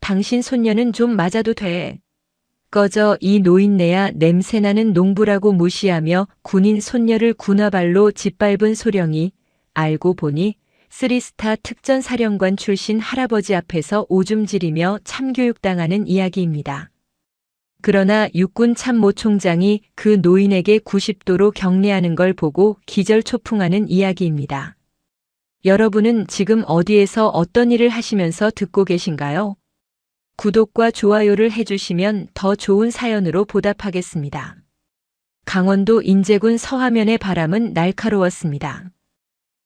당신 손녀는 좀 맞아도 돼. 꺼져 이 노인네야 냄새나는 농부라고 무시하며 군인 손녀를 군화발로 짓밟은 소령이 알고 보니 3스타 특전사령관 출신 할아버지 앞에서 오줌 지리며 참교육당하는 이야기입니다. 그러나 육군 참모총장이 그 노인에게 90도로 경례하는 걸 보고 기절초풍하는 이야기입니다. 여러분은 지금 어디에서 어떤 일을 하시면서 듣고 계신가요? 구독과 좋아요를 해주시면 더 좋은 사연으로 보답하겠습니다. 강원도 인제군 서하면의 바람은 날카로웠습니다.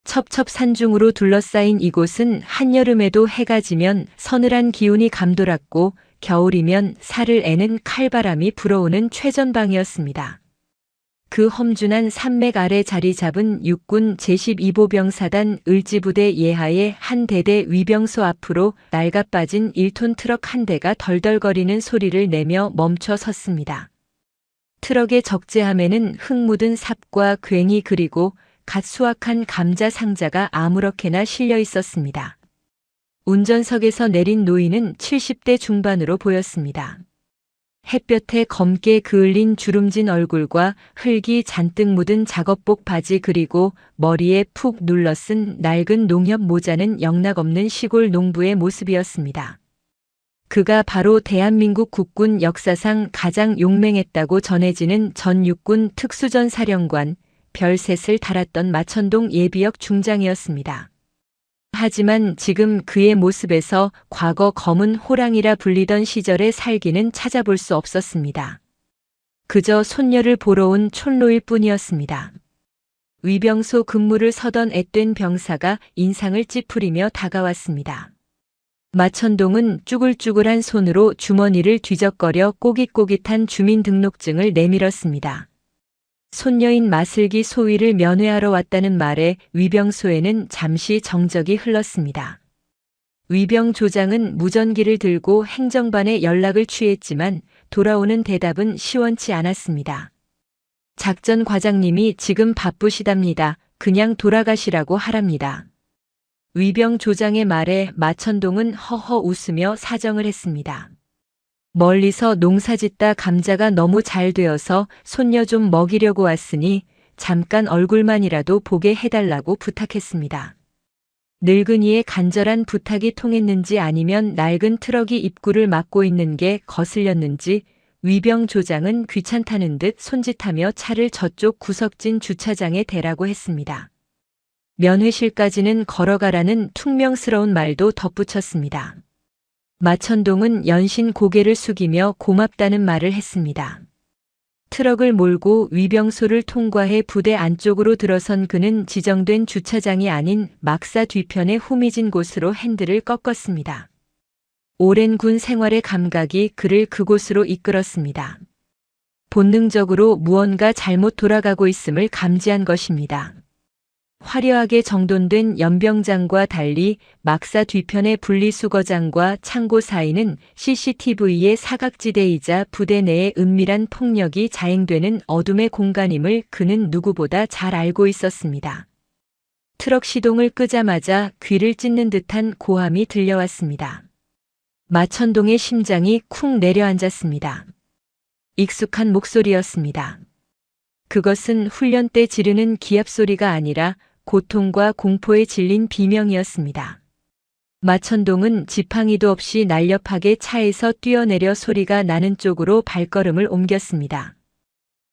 첩첩산중으로 둘러싸인 이곳은 한여름에도 해가 지면 서늘한 기운이 감돌았고 겨울이면 살을 애는 칼바람이 불어오는 최전방이었습니다. 그 험준한 산맥 아래 자리 잡은 육군 제12보병사단 을지부대 예하의 한 대대 위병소 앞으로 낡아빠진 1톤 트럭 한 대가 덜덜거리는 소리를 내며 멈춰 섰습니다. 트럭의 적재함에는 흙 묻은 삽과 괭이 그리고 갓 수확한 감자 상자가 아무렇게나 실려 있었습니다. 운전석에서 내린 노인은 70대 중반으로 보였습니다. 햇볕에 검게 그을린 주름진 얼굴과 흙이 잔뜩 묻은 작업복 바지 그리고 머리에 푹 눌러쓴 낡은 농협 모자는 영락없는 시골 농부의 모습이었습니다. 그가 바로 대한민국 국군 역사상 가장 용맹했다고 전해지는 전 육군 특수전사령관 별셋을 달았던 마천동 예비역 중장이었습니다. 하지만 지금 그의 모습에서 과거 검은 호랑이라 불리던 시절의 살기는 찾아볼 수 없었습니다. 그저 손녀를 보러 온 촌로일 뿐이었습니다. 위병소 근무를 서던 앳된 병사가 인상을 찌푸리며 다가왔습니다. 마천동은 쭈글쭈글한 손으로 주머니를 뒤적거려 꼬깃꼬깃한 주민등록증을 내밀었습니다. 손녀인 마슬기 소위를 면회하러 왔다는 말에 위병소에는 잠시 정적이 흘렀습니다. 위병 조장은 무전기를 들고 행정반에 연락을 취했지만 돌아오는 대답은 시원치 않았습니다. 작전 과장님이 지금 바쁘시답니다. 그냥 돌아가시라고 하랍니다. 위병 조장의 말에 마천동은 허허 웃으며 사정을 했습니다. 멀리서 농사짓다 감자가 너무 잘 되어서 손녀 좀 먹이려고 왔으니 잠깐 얼굴만이라도 보게 해달라고 부탁했습니다. 늙은이의 간절한 부탁이 통했는지 아니면 낡은 트럭이 입구를 막고 있는 게 거슬렸는지 위병 조장은 귀찮다는 듯 손짓하며 차를 저쪽 구석진 주차장에 대라고 했습니다. 면회실까지는 걸어가라는 퉁명스러운 말도 덧붙였습니다. 마천동은 연신 고개를 숙이며 고맙다는 말을 했습니다. 트럭을 몰고 위병소를 통과해 부대 안쪽으로 들어선 그는 지정된 주차장이 아닌 막사 뒤편의 후미진 곳으로 핸들을 꺾었습니다. 오랜 군 생활의 감각이 그를 그곳으로 이끌었습니다. 본능적으로 무언가 잘못 돌아가고 있음을 감지한 것입니다. 화려하게 정돈된 연병장과 달리 막사 뒤편의 분리수거장과 창고 사이는 CCTV의 사각지대이자 부대 내의 은밀한 폭력이 자행되는 어둠의 공간임을 그는 누구보다 잘 알고 있었습니다. 트럭 시동을 끄자마자 귀를 찢는 듯한 고함이 들려왔습니다. 마천동의 심장이 쿵 내려앉았습니다. 익숙한 목소리였습니다. 그것은 훈련 때 지르는 기합소리가 아니라 고통과 공포에 질린 비명이었습니다. 마천동은 지팡이도 없이 날렵하게 차에서 뛰어내려 소리가 나는 쪽으로 발걸음을 옮겼습니다.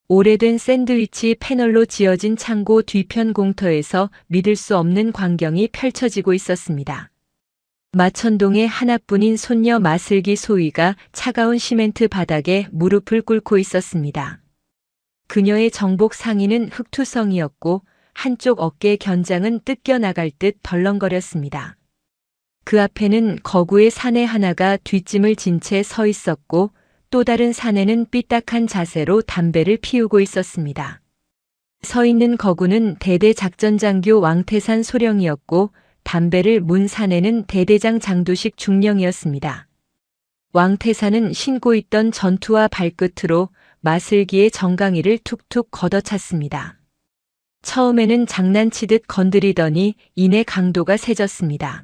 오래된 샌드위치 패널로 지어진 창고 뒤편 공터에서 믿을 수 없는 광경이 펼쳐지고 있었습니다. 마천동의 하나뿐인 손녀 마슬기 소위가 차가운 시멘트 바닥에 무릎을 꿇고 있었습니다. 그녀의 정복 상의는 흑투성이었고 한쪽 어깨 견장은 뜯겨나갈 듯 덜렁거렸습니다. 그 앞에는 거구의 사내 하나가 뒷짐을 진 채 서 있었고 또 다른 사내는 삐딱한 자세로 담배를 피우고 있었습니다. 서 있는 거구는 대대 작전장교 왕태산 소령이었고 담배를 문 사내는 대대장 장두식 중령이었습니다. 왕태산은 신고 있던 전투화 발끝으로 마슬기의 정강이를 툭툭 걷어찼습니다. 처음에는 장난치듯 건드리더니 이내 강도가 세졌습니다.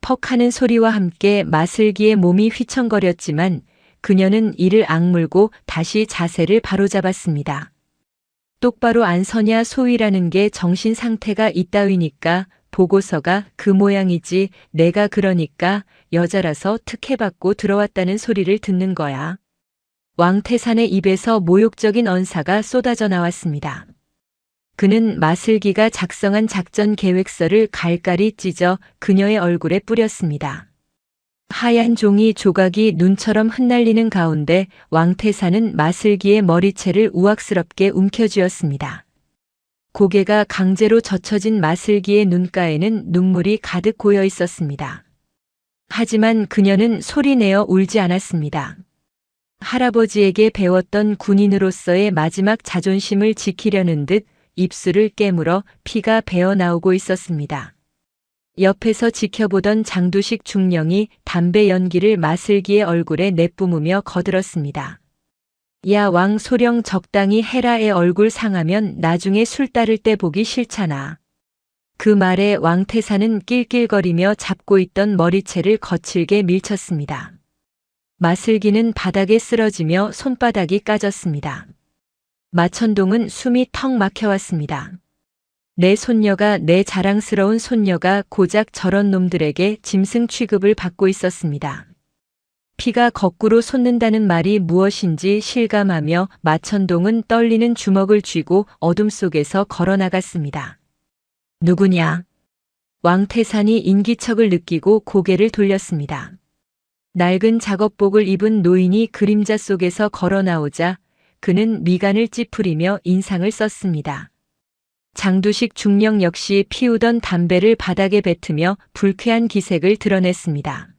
퍽 하는 소리와 함께 마슬기의 몸이 휘청거렸지만 그녀는 이를 악물고 다시 자세를 바로잡았습니다. 똑바로 안 서냐 소위라는 게 정신 상태가 이따위니까 보고서가 그 모양이지 내가 그러니까 여자라서 특혜받고 들어왔다는 소리를 듣는 거야. 왕태산의 입에서 모욕적인 언사가 쏟아져 나왔습니다. 그는 마슬기가 작성한 작전 계획서를 갈갈이 찢어 그녀의 얼굴에 뿌렸습니다. 하얀 종이 조각이 눈처럼 흩날리는 가운데 왕태산은 마슬기의 머리채를 우악스럽게 움켜쥐었습니다. 고개가 강제로 젖혀진 마슬기의 눈가에는 눈물이 가득 고여 있었습니다. 하지만 그녀는 소리내어 울지 않았습니다. 할아버지에게 배웠던 군인으로서의 마지막 자존심을 지키려는 듯 입술을 깨물어 피가 배어나오고 있었습니다. 옆에서 지켜보던 장두식 중령이 담배 연기를 마슬기의 얼굴에 내뿜으며 거들었습니다. 야 왕 소령 적당히 해라의 얼굴 상하면 나중에 술 따를 때 보기 싫잖아. 그 말에 왕태산은 낄낄거리며 잡고 있던 머리채를 거칠게 밀쳤습니다. 마슬기는 바닥에 쓰러지며 손바닥이 까졌습니다. 마천동은 숨이 턱 막혀왔습니다. 내 손녀가, 내 자랑스러운 손녀가 고작 저런 놈들에게 짐승 취급을 받고 있었습니다. 피가 거꾸로 솟는다는 말이 무엇인지 실감하며 마천동은 떨리는 주먹을 쥐고 어둠 속에서 걸어나갔습니다. 누구냐? 왕태산이 인기척을 느끼고 고개를 돌렸습니다. 낡은 작업복을 입은 노인이 그림자 속에서 걸어나오자 그는 미간을 찌푸리며 인상을 썼습니다. 장두식 중령 역시 피우던 담배를 바닥에 뱉으며 불쾌한 기색을 드러냈습니다.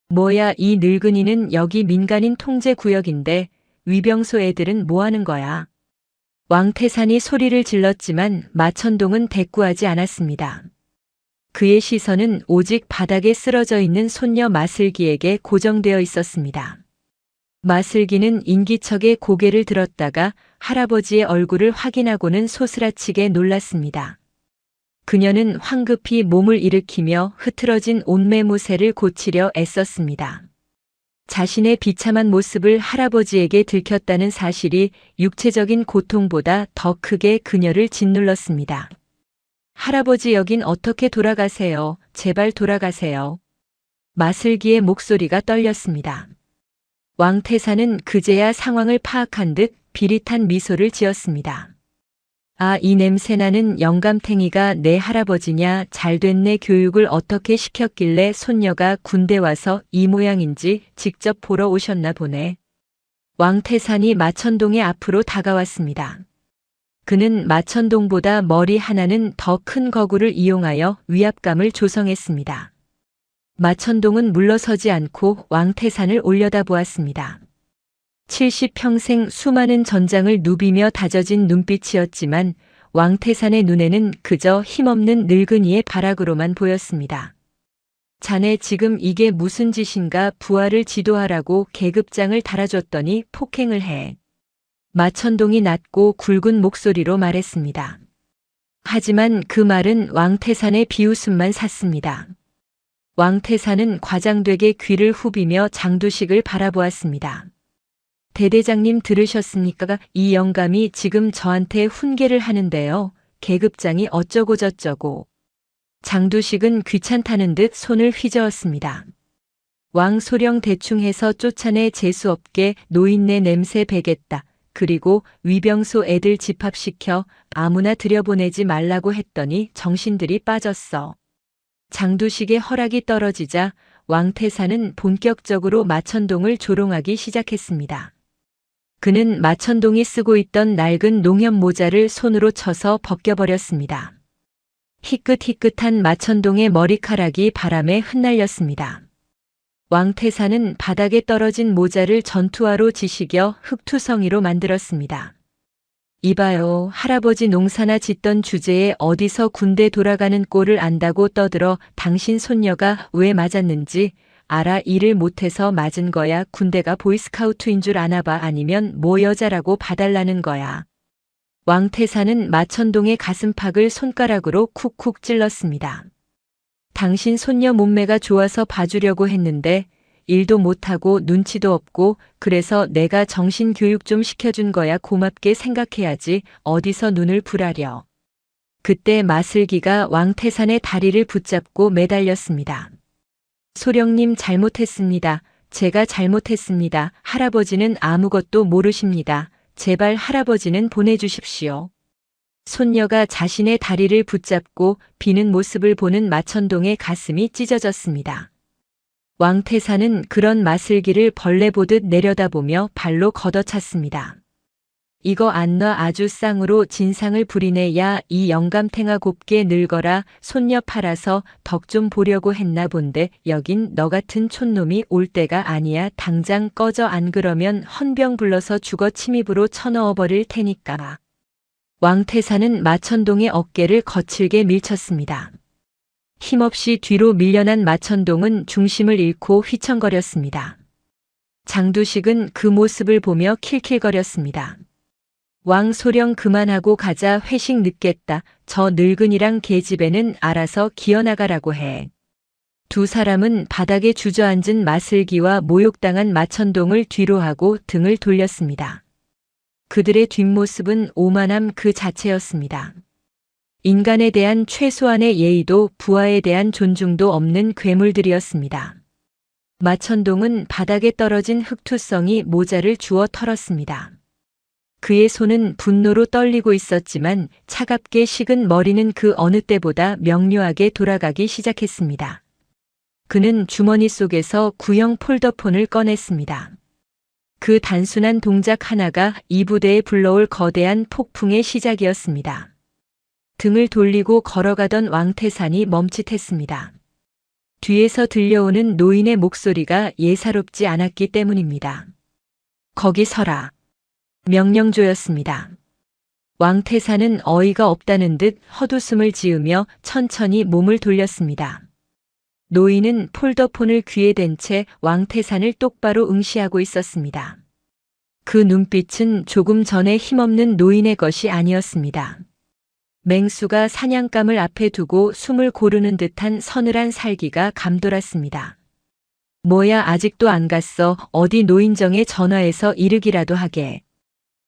뭐야 이 늙은이는 여기 민간인 통제구역인데 위병소 애들은 뭐하는 거야? 왕태산이 소리를 질렀지만 마천동은 대꾸하지 않았습니다. 그의 시선은 오직 바닥에 쓰러져 있는 손녀 마슬기에게 고정되어 있었습니다. 마슬기는 인기척에 고개를 들었다가 할아버지의 얼굴을 확인하고는 소스라치게 놀랐습니다. 그녀는 황급히 몸을 일으키며 흐트러진 옷매무새를 고치려 애썼습니다. 자신의 비참한 모습을 할아버지에게 들켰다는 사실이 육체적인 고통보다 더 크게 그녀를 짓눌렀습니다. 할아버지 여긴 어떻게 돌아가세요? 제발 돌아가세요. 마슬기의 목소리가 떨렸습니다. 왕태산은 그제야 상황을 파악한 듯 비릿한 미소를 지었습니다. 아, 이 냄새나는 영감탱이가 내 할아버지냐? 잘됐네. 교육을 어떻게 시켰길래 손녀가 군대 와서 이 모양인지 직접 보러 오셨나 보네. 왕태산이 마천동의 앞으로 다가왔습니다. 그는 마천동보다 머리 하나는 더 큰 거구를 이용하여 위압감을 조성했습니다. 마천동은 물러서지 않고 왕태산을 올려다보았습니다. 70평생 수많은 전장을 누비며 다져진 눈빛이었지만 왕태산의 눈에는 그저 힘없는 늙은이의 발악으로만 보였습니다. 자네 지금 이게 무슨 짓인가? 부하를 지도하라고 계급장을 달아줬더니 폭행을 해. 마천동이 낮고 굵은 목소리로 말했습니다. 하지만 그 말은 왕태산의 비웃음만 샀습니다. 왕태산은 과장되게 귀를 후비며 장두식을 바라보았습니다. 대대장님 들으셨습니까? 이 영감이 지금 저한테 훈계를 하는데요. 계급장이 어쩌고 저쩌고. 장두식은 귀찮다는 듯 손을 휘저었습니다. 왕소령 대충 해서 쫓아내 재수없게 노인네 냄새 배겠다. 그리고 위병소 애들 집합시켜 아무나 들여보내지 말라고 했더니 정신들이 빠졌어. 장두식의 허락이 떨어지자 왕태산은 본격적으로 마천동을 조롱하기 시작했습니다. 그는 마천동이 쓰고 있던 낡은 농협 모자를 손으로 쳐서 벗겨버렸습니다. 희끗희끗한 마천동의 머리카락이 바람에 흩날렸습니다. 왕태산은 바닥에 떨어진 모자를 전투화로 지식여 흙투성이로 만들었습니다. 이봐요, 할아버지 농사나 짓던 주제에 어디서 군대 돌아가는 꼴을 안다고 떠들어. 당신 손녀가 왜 맞았는지 알아? 일을 못해서 맞은 거야. 군대가 보이스카우트인 줄 아나 봐. 아니면 뭐 여자라고 봐달라는 거야. 왕태산은 마천동의 가슴팍을 손가락으로 쿡쿡 찔렀습니다. 당신 손녀 몸매가 좋아서 봐주려고 했는데 일도 못하고 눈치도 없고 그래서 내가 정신교육 좀 시켜준 거야. 고맙게 생각해야지. 어디서 눈을 부라려. 그때 마슬기가 왕태산의 다리를 붙잡고 매달렸습니다. 소령님 잘못했습니다. 제가 잘못했습니다. 할아버지는 아무것도 모르십니다. 제발 할아버지는 보내주십시오. 손녀가 자신의 다리를 붙잡고 비는 모습을 보는 마천동의 가슴이 찢어졌습니다. 왕태산은 그런 마슬기를 벌레 보듯 내려다보며 발로 걷어찼습니다. 이거 안 놔. 아주 쌍으로 진상을 부리네. 야, 이 영감탱아 곱게 늙어라. 손녀 팔아서 덕 좀 보려고 했나 본데 여긴 너 같은 촌놈이 올 때가 아니야. 당장 꺼져. 안 그러면 헌병 불러서 주거 침입으로 쳐넣어 버릴 테니까. 왕태산은 마천동의 어깨를 거칠게 밀쳤습니다. 힘없이 뒤로 밀려난 마천동은 중심을 잃고 휘청거렸습니다. 장두식은 그 모습을 보며 킬킬거렸습니다. 왕소령 그만하고 가자. 회식 늦겠다. 저 늙은이랑 계집애는 알아서 기어나가라고 해. 두 사람은 바닥에 주저앉은 마슬기와 모욕당한 마천동을 뒤로하고 등을 돌렸습니다. 그들의 뒷모습은 오만함 그 자체였습니다. 인간에 대한 최소한의 예의도 부하에 대한 존중도 없는 괴물들이었습니다. 마천동은 바닥에 떨어진 흙투성이 모자를 주워 털었습니다. 그의 손은 분노로 떨리고 있었지만 차갑게 식은 머리는 그 어느 때보다 명료하게 돌아가기 시작했습니다. 그는 주머니 속에서 구형 폴더폰을 꺼냈습니다. 그 단순한 동작 하나가 이 부대에 불러올 거대한 폭풍의 시작이었습니다. 등을 돌리고 걸어가던 왕태산이 멈칫했습니다. 뒤에서 들려오는 노인의 목소리가 예사롭지 않았기 때문입니다. 거기 서라. 명령조였습니다. 왕태산은 어이가 없다는 듯 헛웃음을 지으며 천천히 몸을 돌렸습니다. 노인은 폴더폰을 귀에 댄 채 왕태산을 똑바로 응시하고 있었습니다. 그 눈빛은 조금 전에 힘없는 노인의 것이 아니었습니다. 맹수가 사냥감을 앞에 두고 숨을 고르는 듯한 서늘한 살기가 감돌았습니다. 뭐야, 아직도 안 갔어. 어디 노인정에 전화해서 이르기라도 하게.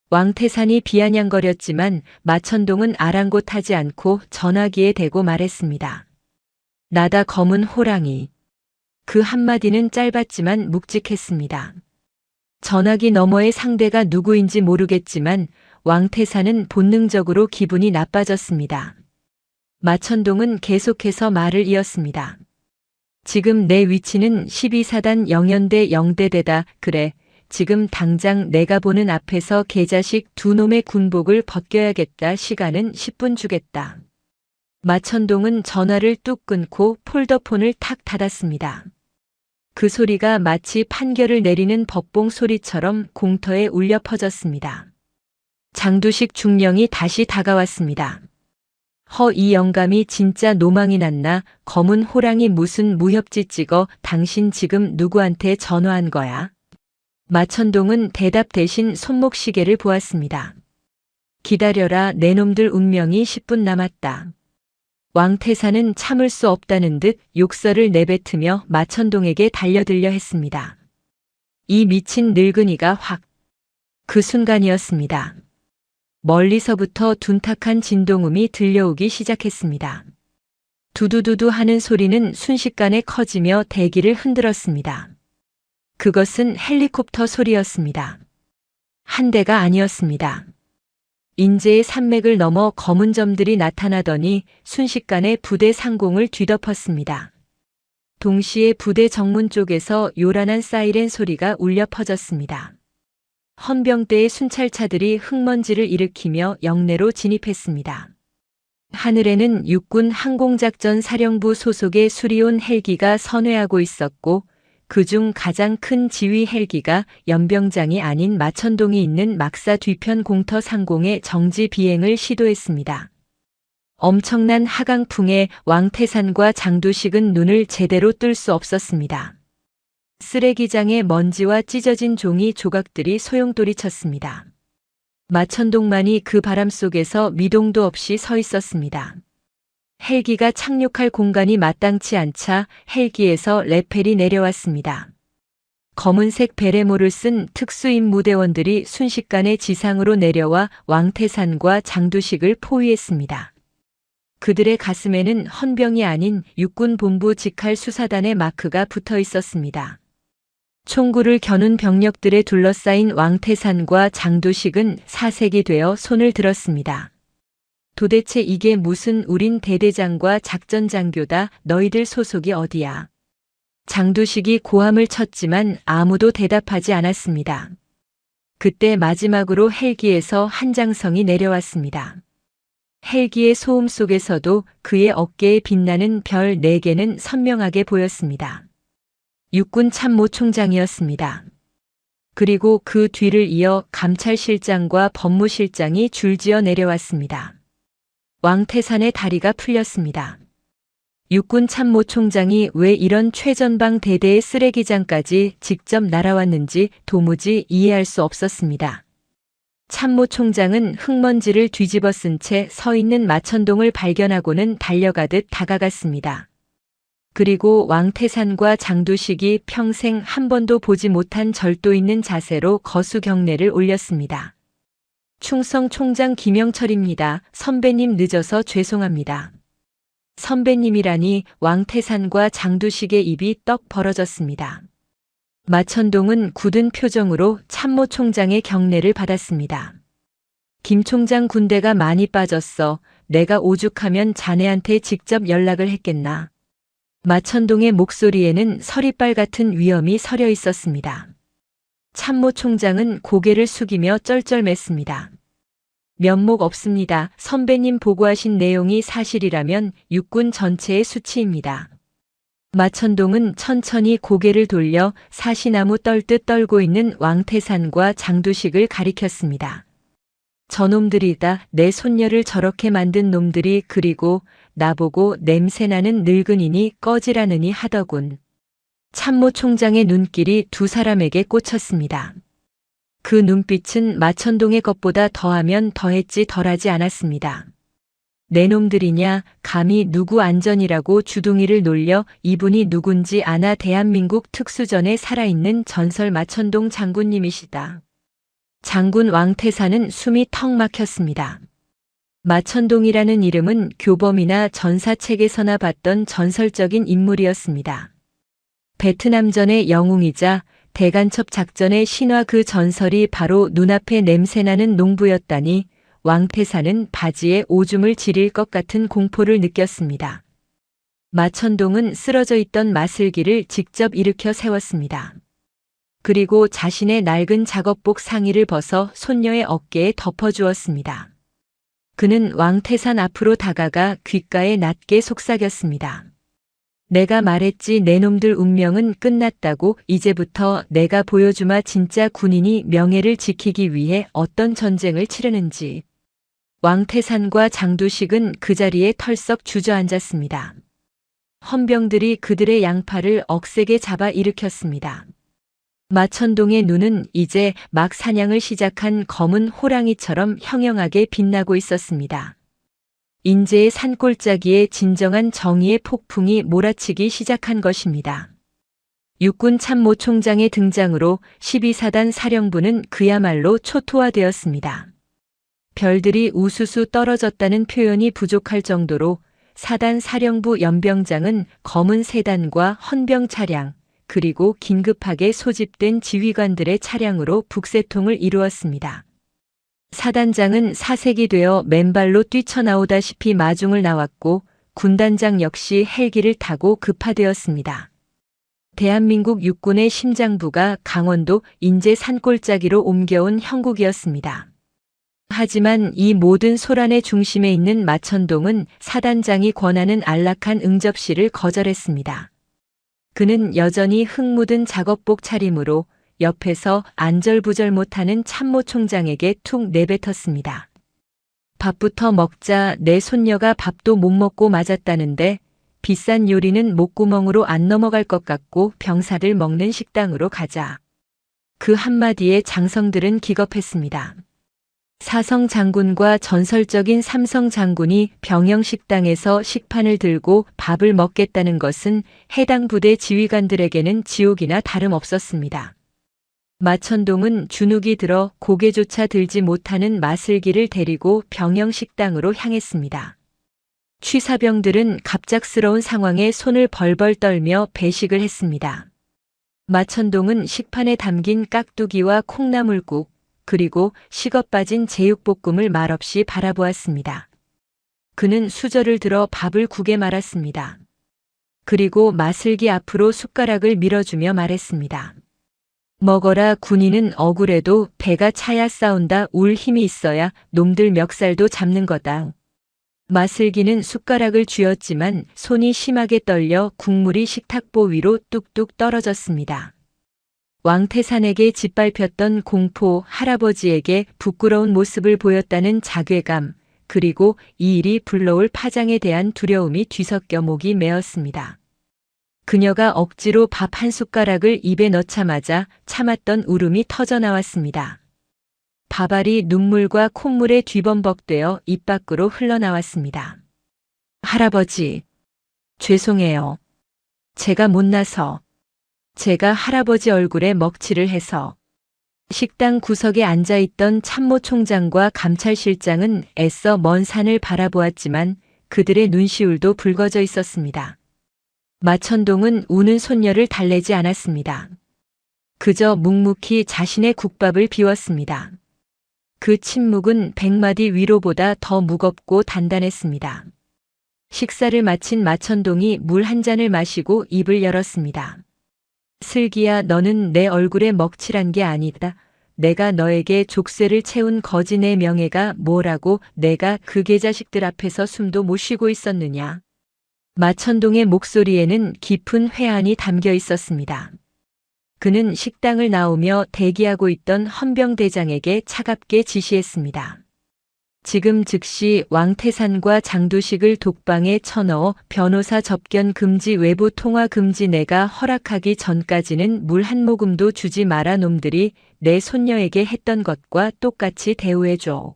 왕태산이 비아냥거렸지만 마천동은 아랑곳하지 않고 전화기에 대고 말했습니다. 나다 검은 호랑이. 그 한마디는 짧았지만 묵직했습니다. 전화기 너머의 상대가 누구인지 모르겠지만 왕태산은 본능적으로 기분이 나빠졌습니다. 마천동은 계속해서 말을 이었습니다. 지금 내 위치는 12사단 영연대 영대대다. 그래, 지금 당장 내가 보는 앞에서 개자식 두 놈의 군복을 벗겨야겠다. 시간은 10분 주겠다. 마천동은 전화를 뚝 끊고 폴더폰을 탁 닫았습니다. 그 소리가 마치 판결을 내리는 법봉 소리처럼 공터에 울려 퍼졌습니다. 장두식 중령이 다시 다가왔습니다. 이 영감이 진짜 노망이 났나? 검은 호랑이 무슨 무협지 찍어? 당신 지금 누구한테 전화한 거야? 마천동은 대답 대신 손목시계를 보았습니다. 기다려라. 내 놈들 운명이 10분 남았다. 왕태산은 참을 수 없다는 듯 욕설을 내뱉으며 마천동에게 달려들려 했습니다. 이 미친 늙은이가 확. 그 순간이었습니다. 멀리서부터 둔탁한 진동음이 들려오기 시작했습니다. 두두두두 하는 소리는 순식간에 커지며 대기를 흔들었습니다. 그것은 헬리콥터 소리였습니다. 한 대가 아니었습니다. 인제의 산맥을 넘어 검은 점들이 나타나더니 순식간에 부대 상공을 뒤덮었습니다. 동시에 부대 정문 쪽에서 요란한 사이렌 소리가 울려 퍼졌습니다. 헌병대의 순찰차들이 흙먼지를 일으키며 영내로 진입했습니다. 하늘에는 육군 항공작전 사령부 소속의 수리온 헬기가 선회하고 있었고 그중 가장 큰 지휘 헬기가 연병장이 아닌 마천동이 있는 막사 뒤편 공터 상공에 정지 비행을 시도했습니다. 엄청난 하강풍에 왕태산과 장두식은 눈을 제대로 뜰 수 없었습니다. 쓰레기장의 먼지와 찢어진 종이 조각들이 소용돌이 쳤습니다. 마천동만이 그 바람 속에서 미동도 없이 서 있었습니다. 헬기가 착륙할 공간이 마땅치 않자 헬기에서 레펠이 내려왔습니다. 검은색 베레모를 쓴 특수임 무대원들이 순식간에 지상으로 내려와 왕태산과 장두식을 포위했습니다. 그들의 가슴에는 헌병이 아닌 육군본부 직할 수사단의 마크가 붙어 있었습니다. 총구를 겨눈 병력들에 둘러싸인 왕태산과 장두식은 사색이 되어 손을 들었습니다. 도대체 이게 무슨 우린 대대장과 작전장교다. 너희들 소속이 어디야? 장두식이 고함을 쳤지만 아무도 대답하지 않았습니다. 그때 마지막으로 헬기에서 한장성이 내려왔습니다. 헬기의 소음 속에서도 그의 어깨에 빛나는 별 4개는 선명하게 보였습니다. 육군 참모총장이었습니다. 그리고 그 뒤를 이어 감찰실장과 법무실장이 줄지어 내려왔습니다. 왕태산의 다리가 풀렸습니다. 육군 참모총장이 왜 이런 최전방 대대의 쓰레기장까지 직접 날아왔는지 도무지 이해할 수 없었습니다. 참모총장은 흙먼지를 뒤집어 쓴 채 서 있는 마천동을 발견하고는 달려가듯 다가갔습니다. 그리고 왕태산과 장두식이 평생 한 번도 보지 못한 절도 있는 자세로 거수 경례를 올렸습니다. 충성 총장 김영철입니다. 선배님 늦어서 죄송합니다. 선배님이라니. 왕태산과 장두식의 입이 떡 벌어졌습니다. 마천동은 굳은 표정으로 참모총장의 경례를 받았습니다. 김 총장 군대가 많이 빠졌어. 내가 오죽하면 자네한테 직접 연락을 했겠나. 마천동의 목소리에는 서리빨 같은 위엄이 서려 있었습니다. 참모총장은 고개를 숙이며 쩔쩔맸습니다. 면목 없습니다. 선배님 보고하신 내용이 사실이라면 육군 전체의 수치입니다. 마천동은 천천히 고개를 돌려 사시나무 떨듯 떨고 있는 왕태산과 장두식을 가리켰습니다. 저놈들이다. 내 손녀를 저렇게 만든 놈들이. 그리고 나보고 냄새나는 늙은이니 꺼지라느니 하더군. 참모총장의 눈길이 두 사람에게 꽂혔습니다. 그 눈빛은 마천동의 것보다 더하면 더했지 덜하지 않았습니다. 내 놈들이냐. 감히 누구 안전이라고 주둥이를 놀려. 이분이 누군지 아나. 대한민국 특수전에 살아있는 전설 마천동 장군님이시다. 장군 왕태산은 숨이 턱 막혔습니다. 마천동이라는 이름은 교범이나 전사책에서나 봤던 전설적인 인물이었습니다. 베트남전의 영웅이자 대간첩 작전의 신화. 그 전설이 바로 눈앞에 냄새나는 농부였다니. 왕태산은 바지에 오줌을 지릴 것 같은 공포를 느꼈습니다. 마천동은 쓰러져 있던 마슬기를 직접 일으켜 세웠습니다. 그리고 자신의 낡은 작업복 상의를 벗어 손녀의 어깨에 덮어주었습니다. 그는 왕태산 앞으로 다가가 귓가에 낮게 속삭였습니다. 내가 말했지. 내 놈들 운명은 끝났다고. 이제부터 내가 보여주마. 진짜 군인이 명예를 지키기 위해 어떤 전쟁을 치르는지. 왕태산과 장두식은 그 자리에 털썩 주저앉았습니다. 헌병들이 그들의 양팔을 억세게 잡아 일으켰습니다. 마천동의 눈은 이제 막 사냥을 시작한 검은 호랑이처럼 형형하게 빛나고 있었습니다. 인제의 산골짜기에 진정한 정의의 폭풍이 몰아치기 시작한 것입니다. 육군 참모총장의 등장으로 12사단 사령부는 그야말로 초토화되었습니다. 별들이 우수수 떨어졌다는 표현이 부족할 정도로 사단 사령부 연병장은 검은 세단과 헌병 차량, 그리고 긴급하게 소집된 지휘관들의 차량으로 북새통을 이루었습니다. 사단장은 사색이 되어 맨발로 뛰쳐나오다시피 마중을 나왔고 군단장 역시 헬기를 타고 급파되었습니다. 대한민국 육군의 심장부가 강원도 인제 산골짜기로 옮겨온 형국이었습니다. 하지만 이 모든 소란의 중심에 있는 마천동은 사단장이 권하는 안락한 응접실을 거절했습니다. 그는 여전히 흙 묻은 작업복 차림으로 옆에서 안절부절 못하는 참모총장에게 툭 내뱉었습니다. 밥부터 먹자. 내 손녀가 밥도 못 먹고 맞았다는데 비싼 요리는 목구멍으로 안 넘어갈 것 같고 병사들 먹는 식당으로 가자. 그 한마디에 장성들은 기겁했습니다. 사성 장군과 전설적인 삼성 장군이 병영식당에서 식판을 들고 밥을 먹겠다는 것은 해당 부대 지휘관들에게는 지옥이나 다름없었습니다. 마천동은 주눅이 들어 고개조차 들지 못하는 마슬기를 데리고 병영식당으로 향했습니다. 취사병들은 갑작스러운 상황에 손을 벌벌 떨며 배식을 했습니다. 마천동은 식판에 담긴 깍두기와 콩나물국, 그리고 식어 빠진 제육볶음을 말없이 바라보았습니다. 그는 수저를 들어 밥을 국에 말았습니다. 그리고 마슬기 앞으로 숟가락을 밀어주며 말했습니다. 먹어라. 군인은 억울해도 배가 차야 싸운다. 울 힘이 있어야 놈들 멱살도 잡는 거다. 마슬기는 숟가락을 쥐었지만 손이 심하게 떨려 국물이 식탁보 위로 뚝뚝 떨어졌습니다. 왕태산에게 짓밟혔던 공포, 할아버지에게 부끄러운 모습을 보였다는 자괴감, 그리고 이 일이 불러올 파장에 대한 두려움이 뒤섞여 목이 메었습니다. 그녀가 억지로 밥 한 숟가락을 입에 넣자마자 참았던 울음이 터져나왔습니다. 밥알이 눈물과 콧물에 뒤범벅되어 입 밖으로 흘러나왔습니다. 할아버지, 죄송해요. 제가 못나서. 제가 할아버지 얼굴에 먹칠을 해서. 식당 구석에 앉아있던 참모 총장과 감찰실장은 애써 먼 산을 바라보았지만 그들의 눈시울도 붉어져 있었습니다. 마천동은 우는 손녀를 달래지 않았습니다. 그저 묵묵히 자신의 국밥을 비웠습니다. 그 침묵은 100마디 위로보다 더 무겁고 단단했습니다. 식사를 마친 마천동이 물 한 잔을 마시고 입을 열었습니다. 슬기야, 너는 내 얼굴에 먹칠한 게 아니다. 내가 너에게 족쇄를 채운 거지. 내 명예가 뭐라고 내가 그 개자식들 앞에서 숨도 못 쉬고 있었느냐. 마천동의 목소리에는 깊은 회한이 담겨 있었습니다. 그는 식당을 나오며 대기하고 있던 헌병대장에게 차갑게 지시했습니다. 지금 즉시 왕태산과 장두식을 독방에 쳐넣어 변호사 접견 금지, 외부 통화 금지. 내가 허락하기 전까지는 물 한 모금도 주지 마라. 놈들이 내 손녀에게 했던 것과 똑같이 대우해줘.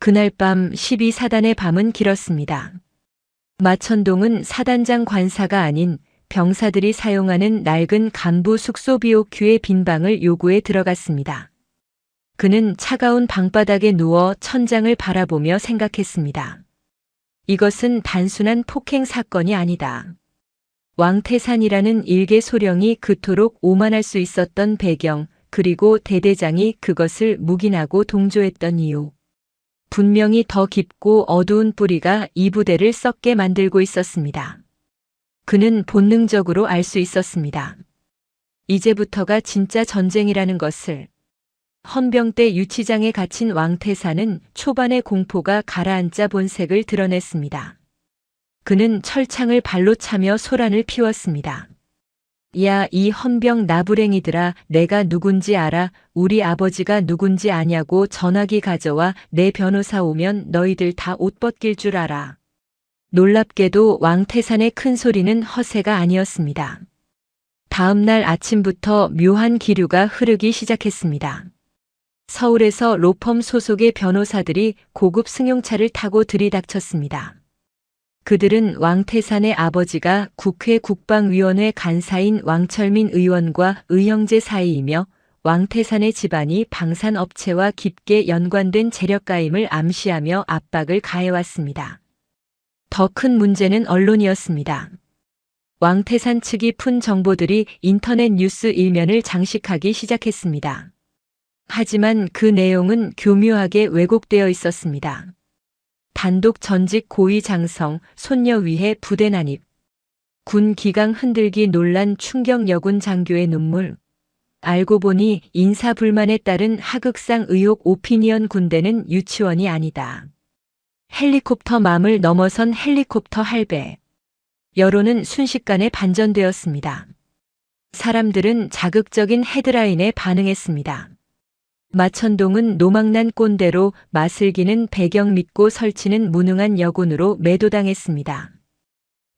그날 밤 12사단의 밤은 길었습니다. 마천동은 사단장 관사가 아닌 병사들이 사용하는 낡은 간부 숙소 BOQ의 빈 방을 요구해 들어갔습니다. 그는 차가운 방바닥에 누워 천장을 바라보며 생각했습니다. 이것은 단순한 폭행 사건이 아니다. 왕태산이라는 일개 소령이 그토록 오만할 수 있었던 배경, 그리고 대대장이 그것을 묵인하고 동조했던 이유. 분명히 더 깊고 어두운 뿌리가 이 부대를 썩게 만들고 있었습니다. 그는 본능적으로 알 수 있었습니다. 이제부터가 진짜 전쟁이라는 것을. 헌병대 유치장에 갇힌 왕태산은 초반의 공포가 가라앉자 본색을 드러냈습니다. 그는 철창을 발로 차며 소란을 피웠습니다. 야, 이 헌병 나부랭이들아, 내가 누군지 알아? 우리 아버지가 누군지 아냐고? 전화기 가져와. 내 변호사 오면 너희들 다 옷 벗길 줄 알아. 놀랍게도 왕태산의 큰 소리는 허세가 아니었습니다. 다음 날 아침부터 묘한 기류가 흐르기 시작했습니다. 서울에서 로펌 소속의 변호사들이 고급 승용차를 타고 들이닥쳤습니다. 그들은 왕태산의 아버지가 국회 국방위원회 간사인 왕철민 의원과 의형제 사이이며 왕태산의 집안이 방산업체와 깊게 연관된 재력가임을 암시하며 압박을 가해왔습니다. 더 큰 문제는 언론이었습니다. 왕태산 측이 푼 정보들이 인터넷 뉴스 일면을 장식하기 시작했습니다. 하지만 그 내용은 교묘하게 왜곡되어 있었습니다. 단독 전직 고위 장성, 손녀 위해 부대 난입, 군 기강 흔들기 논란, 충격, 여군 장교의 눈물. 알고 보니 인사불만에 따른 하극상 의혹. 오피니언 군대는 유치원이 아니다. 헬리콥터맘을 넘어선 헬리콥터 할배. 여론은 순식간에 반전되었습니다. 사람들은 자극적인 헤드라인에 반응했습니다. 마천동은 노망난 꼰대로, 마슬기는 배경 믿고 설치는 무능한 여군으로 매도당했습니다.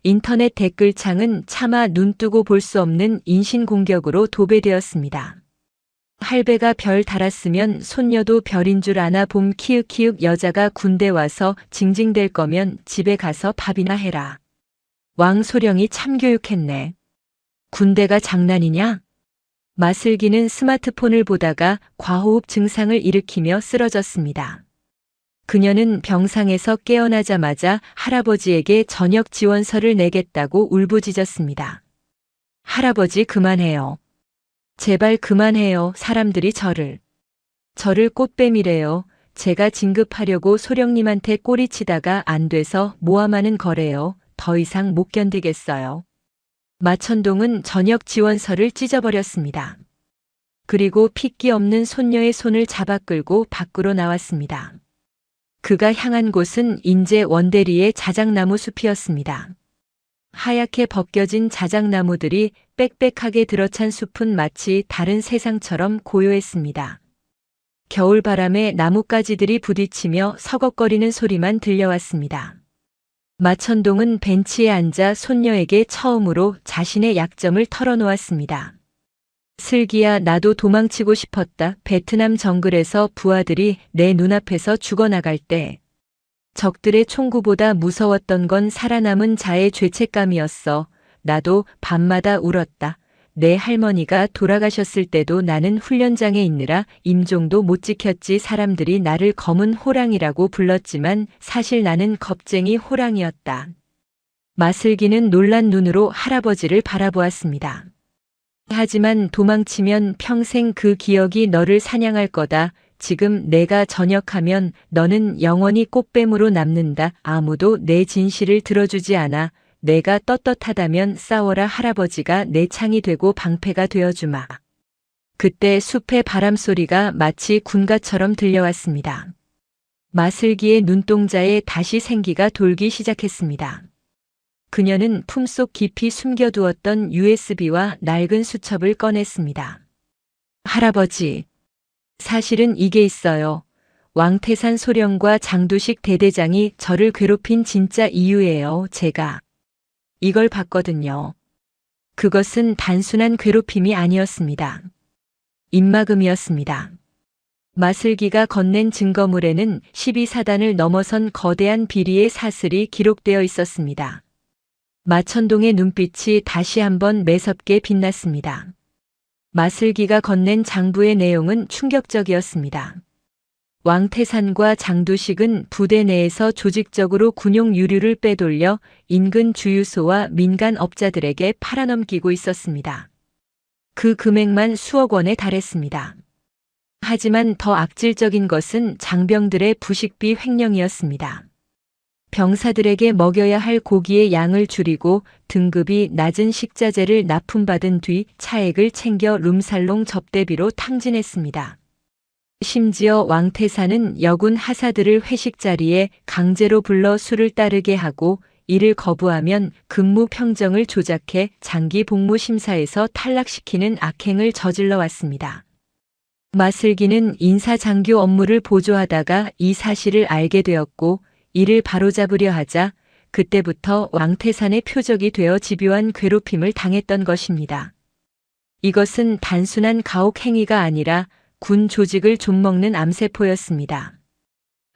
인터넷 댓글창은 차마 눈뜨고 볼 수 없는 인신공격으로 도배되었습니다. 할배가 별 달았으면 손녀도 별인 줄 아나 봄 키읔키읔 여자가 군대 와서 징징댈 거면 집에 가서 밥이나 해라. 왕 소령이 참교육했네. 군대가 장난이냐? 마슬기는 스마트폰을 보다가 과호흡 증상을 일으키며 쓰러졌습니다. 그녀는 병상에서 깨어나자마자 할아버지에게 저녁 지원서를 내겠다고 울부짖었습니다. 할아버지 그만해요. 제발 그만해요. 사람들이 저를 꽃뱀이래요. 제가 진급하려고 소령님한테 꼬리치다가 안 돼서 모함하는 거래요. 더 이상 못 견디겠어요. 마천동은 저녁 지원서를 찢어버렸습니다. 그리고 핏기 없는 손녀의 손을 잡아 끌고 밖으로 나왔습니다. 그가 향한 곳은 인제 원대리의 자작나무 숲이었습니다. 하얗게 벗겨진 자작나무들이 빽빽하게 들어찬 숲은 마치 다른 세상처럼 고요했습니다. 겨울바람에 나뭇가지들이 부딪히며 서걱거리는 소리만 들려왔습니다. 마천동은 벤치에 앉아 손녀에게 처음으로 자신의 약점을 털어놓았습니다. 슬기야, 나도 도망치고 싶었다. 베트남 정글에서 부하들이 내 눈앞에서 죽어나갈 때 적들의 총구보다 무서웠던 건 살아남은 자의 죄책감이었어. 나도 밤마다 울었다. 내 할머니가 돌아가셨을 때도 나는 훈련장에 있느라 임종도 못 지켰지. 사람들이 나를 검은 호랑이라고 불렀지만 사실 나는 겁쟁이 호랑이였다. 마슬기는 놀란 눈으로 할아버지를 바라보았습니다. 하지만 도망치면 평생 그 기억이 너를 사냥할 거다. 지금 내가 전역하면 너는 영원히 꽃뱀으로 남는다. 아무도 내 진실을 들어주지 않아. 내가 떳떳하다면 싸워라. 할아버지가 내 창이 되고 방패가 되어주마. 그때 숲의 바람소리가 마치 군가처럼 들려왔습니다. 마슬기의 눈동자에 다시 생기가 돌기 시작했습니다. 그녀는 품속 깊이 숨겨두었던 USB와 낡은 수첩을 꺼냈습니다. 할아버지, 사실은 이게 있어요. 왕태산 소령과 장두식 대대장이 저를 괴롭힌 진짜 이유예요. 제가 이걸 봤거든요. 그것은 단순한 괴롭힘이 아니었습니다. 입막음이었습니다. 마슬기가 건넨 증거물에는 12사단을 넘어선 거대한 비리의 사슬이 기록되어 있었습니다. 마천동의 눈빛이 다시 한번 매섭게 빛났습니다. 마슬기가 건넨 장부의 내용은 충격적이었습니다. 왕태산과 장두식은 부대 내에서 조직적으로 군용 유류를 빼돌려 인근 주유소와 민간 업자들에게 팔아넘기고 있었습니다. 그 금액만 수억 원에 달했습니다. 하지만 더 악질적인 것은 장병들의 부식비 횡령이었습니다. 병사들에게 먹여야 할 고기의 양을 줄이고 등급이 낮은 식자재를 납품받은 뒤 차액을 챙겨 룸살롱 접대비로 탕진했습니다. 심지어 왕태산은 여군 하사들을 회식 자리에 강제로 불러 술을 따르게 하고 이를 거부하면 근무 평정을 조작해 장기 복무 심사에서 탈락시키는 악행을 저질러 왔습니다. 마슬기는 인사장교 업무를 보조하다가 이 사실을 알게 되었고 이를 바로잡으려 하자 그때부터 왕태산의 표적이 되어 집요한 괴롭힘을 당했던 것입니다. 이것은 단순한 가혹 행위가 아니라 군 조직을 좀먹는 암세포였습니다.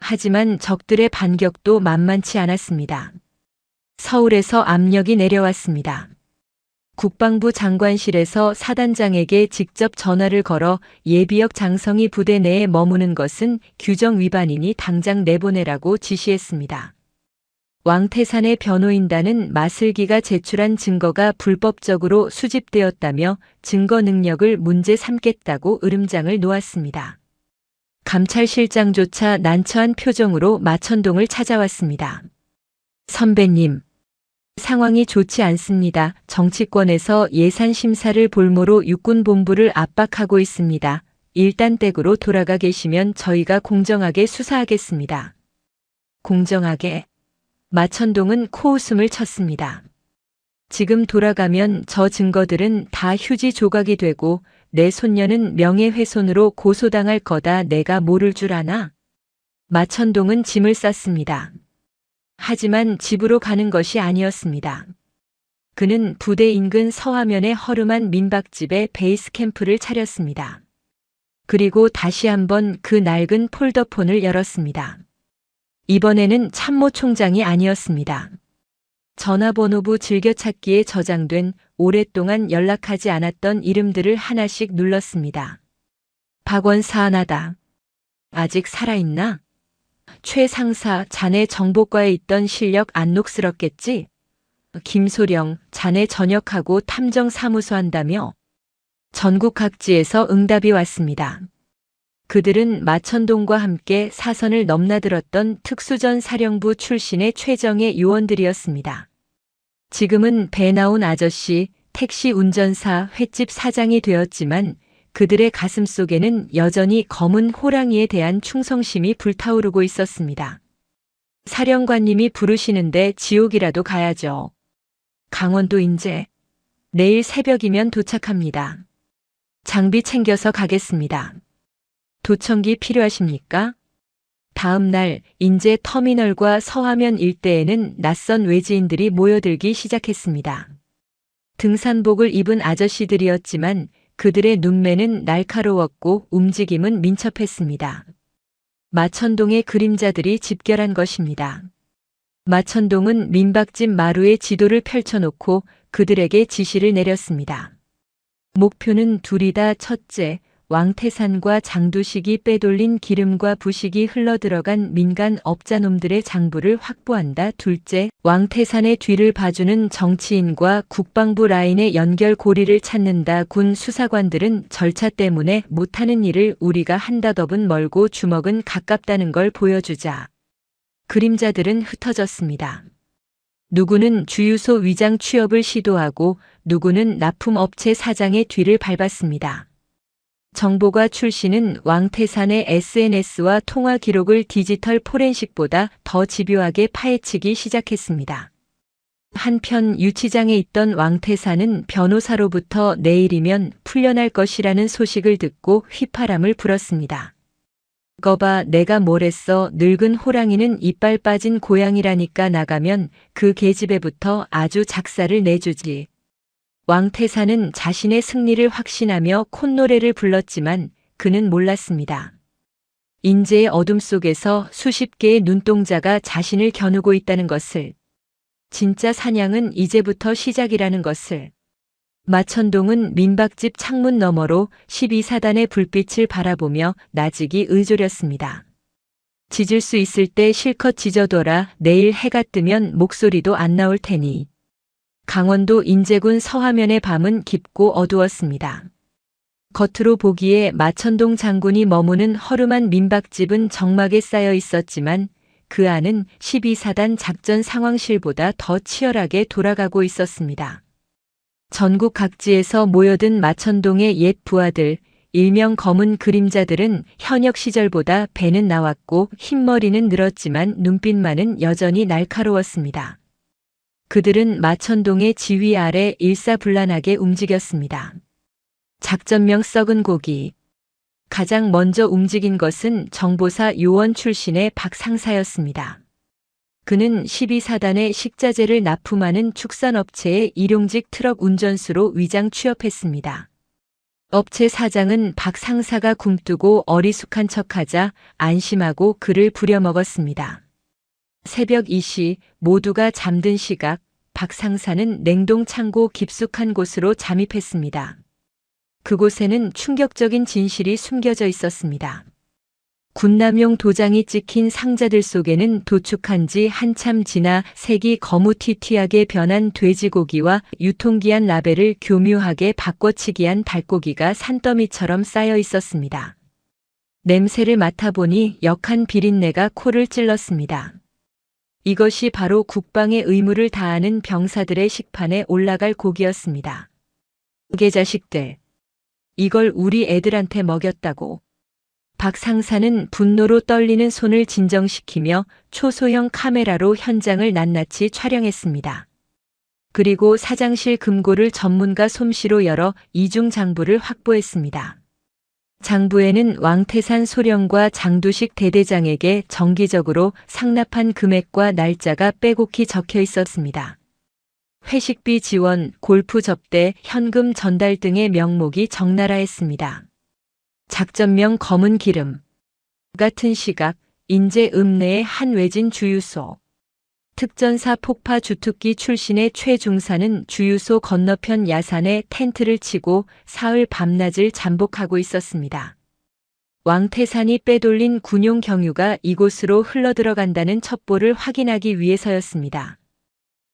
하지만 적들의 반격도 만만치 않았습니다. 서울에서 압력이 내려왔습니다. 국방부 장관실에서 사단장에게 직접 전화를 걸어 예비역 장성이 부대 내에 머무는 것은 규정 위반이니 당장 내보내라고 지시했습니다. 왕태산의 변호인단은 마슬기가 제출한 증거가 불법적으로 수집되었다며 증거 능력을 문제 삼겠다고 으름장을 놓았습니다. 감찰실장조차 난처한 표정으로 마천동을 찾아왔습니다. 선배님, 상황이 좋지 않습니다. 정치권에서 예산 심사를 볼모로 육군본부를 압박하고 있습니다. 일단 댁으로 돌아가 계시면 저희가 공정하게 수사하겠습니다. 공정하게? 마천동은 코웃음을 쳤습니다. 지금 돌아가면 저 증거들은 다 휴지 조각이 되고 내 손녀는 명예훼손으로 고소당할 거다. 내가 모를 줄 아나? 마천동은 짐을 쌌습니다. 하지만 집으로 가는 것이 아니었습니다. 그는 부대 인근 서화면의 허름한 민박집에 베이스 캠프를 차렸습니다. 그리고 다시 한번 그 낡은 폴더폰을 열었습니다. 이번에는 참모 총장이 아니었습니다. 전화번호부 즐겨찾기에 저장된 오랫동안 연락하지 않았던 이름들을 하나씩 눌렀습니다. 박원사하나다. 아직 살아있나? 최 상사, 자네 정보과에 있던 실력 안 녹슬었겠지? 김소령, 자네 전역하고 탐정사무소 한다며? 전국 각지에서 응답이 왔습니다. 그들은 마천동과 함께 사선을 넘나들었던 특수전 사령부 출신의 최정예 요원들이었습니다. 지금은 배 나온 아저씨, 택시 운전사, 횟집 사장이 되었지만 그들의 가슴 속에는 여전히 검은 호랑이에 대한 충성심이 불타오르고 있었습니다. 사령관님이 부르시는데 지옥이라도 가야죠. 강원도 인제 내일 새벽이면 도착합니다. 장비 챙겨서 가겠습니다. 도청기 필요하십니까? 다음 날 인제 터미널과 서화면 일대에는 낯선 외지인들이 모여들기 시작했습니다. 등산복을 입은 아저씨들이었지만 그들의 눈매는 날카로웠고 움직임은 민첩했습니다. 마천동의 그림자들이 집결한 것입니다. 마천동은 민박집 마루에 지도를 펼쳐놓고 그들에게 지시를 내렸습니다. 목표는 둘이다. 첫째, 왕태산과 장두식이 빼돌린 기름과 부식이 흘러들어간 민간 업자놈들의 장부를 확보한다. 둘째, 왕태산의 뒤를 봐주는 정치인과 국방부 라인의 연결 고리를 찾는다. 군 수사관들은 절차 때문에 못하는 일을 우리가 한다더분 멀고 주먹은 가깝다는 걸 보여주자. 그림자들은 흩어졌습니다. 누구는 주유소 위장 취업을 시도하고 누구는 납품업체 사장의 뒤를 밟았습니다. 정보가 출신은 왕태산의 SNS와 통화 기록을 디지털 포렌식보다 더 집요하게 파헤치기 시작했습니다. 한편 유치장에 있던 왕태산은 변호사로부터 내일이면 풀려날 것이라는 소식을 듣고 휘파람을 불었습니다. 거봐, 내가 뭘 했어. 늙은 호랑이는 이빨 빠진 고양이라니까. 나가면 그 계집애부터 아주 작사를 내주지. 왕태산은 자신의 승리를 확신하며 콧노래를 불렀지만 그는 몰랐습니다. 인재의 어둠 속에서 수십 개의 눈동자가 자신을 겨누고 있다는 것을. 진짜 사냥은 이제부터 시작이라는 것을. 마천동은 민박집 창문 너머로 12사단의 불빛을 바라보며 나직이 의졸였습니다. 짖을 수 있을 때 실컷 짖어둬라. 내일 해가 뜨면 목소리도 안 나올 테니. 강원도 인제군 서화면의 밤은 깊고 어두웠습니다. 겉으로 보기에 마천동 장군이 머무는 허름한 민박집은 정막에 쌓여 있었지만 그 안은 12사단 작전 상황실보다 더 치열하게 돌아가고 있었습니다. 전국 각지에서 모여든 마천동의 옛 부하들, 일명 검은 그림자들은 현역 시절보다 배는 나왔고 흰머리는 늘었지만 눈빛만은 여전히 날카로웠습니다. 그들은 마천동의 지휘 아래 일사불란하게 움직였습니다. 작전명 썩은 고기. 가장 먼저 움직인 것은 정보사 요원 출신의 박 상사였습니다. 그는 12사단의 식자재를 납품하는 축산업체의 일용직 트럭 운전수로 위장 취업했습니다. 업체 사장은 박 상사가 굼뜨고 어리숙한 척하자 안심하고 그를 부려먹었습니다. 새벽 2시 모두가 잠든 시각, 박 상사는 냉동 창고 깊숙한 곳으로 잠입했습니다. 그곳에는 충격적인 진실이 숨겨져 있었습니다. 군남용 도장이 찍힌 상자들 속에는 도축한 지 한참 지나 색이 거무튀튀하게 변한 돼지고기와 유통기한 라벨을 교묘하게 바꿔치기한 닭고기가 산더미처럼 쌓여 있었습니다. 냄새를 맡아보니 역한 비린내가 코를 찔렀습니다. 이것이 바로 국방의 의무를 다하는 병사들의 식판에 올라갈 고기였습니다. 개자식들. 이걸 우리 애들한테 먹였다고. 박 상사는 분노로 떨리는 손을 진정시키며 초소형 카메라로 현장을 낱낱이 촬영했습니다. 그리고 사장실 금고를 전문가 솜씨로 열어 이중 장부를 확보했습니다. 장부에는 왕태산 소령과 장두식 대대장에게 정기적으로 상납한 금액과 날짜가 빼곡히 적혀 있었습니다. 회식비 지원, 골프 접대, 현금 전달 등의 명목이 적나라했습니다. 작전명 검은 기름. 같은 시각 인제 읍내의 한 외진 주유소. 특전사 폭파 주특기 출신의 최 중사는 주유소 건너편 야산에 텐트를 치고 사흘 밤낮을 잠복하고 있었습니다. 왕태산이 빼돌린 군용 경유가 이곳으로 흘러들어간다는 첩보를 확인하기 위해서였습니다.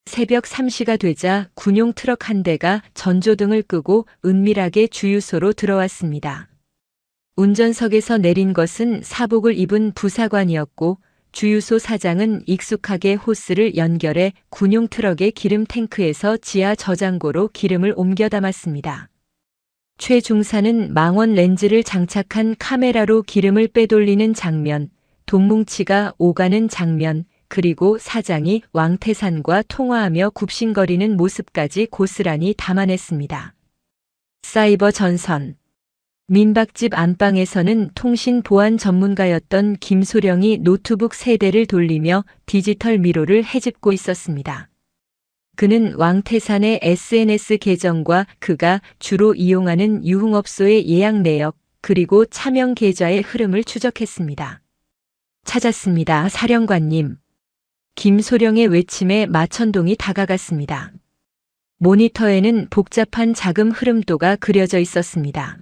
새벽 3시가 되자 군용 트럭 한 대가 전조등을 끄고 은밀하게 주유소로 들어왔습니다. 운전석에서 내린 것은 사복을 입은 부사관이었고 주유소 사장은 익숙하게 호스를 연결해 군용 트럭의 기름 탱크에서 지하 저장고로 기름을 옮겨 담았습니다. 최 중사는 망원 렌즈를 장착한 카메라로 기름을 빼돌리는 장면, 돈뭉치가 오가는 장면, 그리고 사장이 왕태산과 통화하며 굽신거리는 모습까지 고스란히 담아냈습니다. 사이버 전선. 민박집 안방에서는 통신 보안 전문가였던 김소령이 노트북 3대를 돌리며 디지털 미로를 헤집고 있었습니다. 그는 왕태산의 SNS 계정과 그가 주로 이용하는 유흥업소의 예약 내역, 그리고 차명 계좌의 흐름을 추적했습니다. 찾았습니다, 사령관님. 김소령의 외침에 마천동이 다가갔습니다. 모니터에는 복잡한 자금 흐름도가 그려져 있었습니다.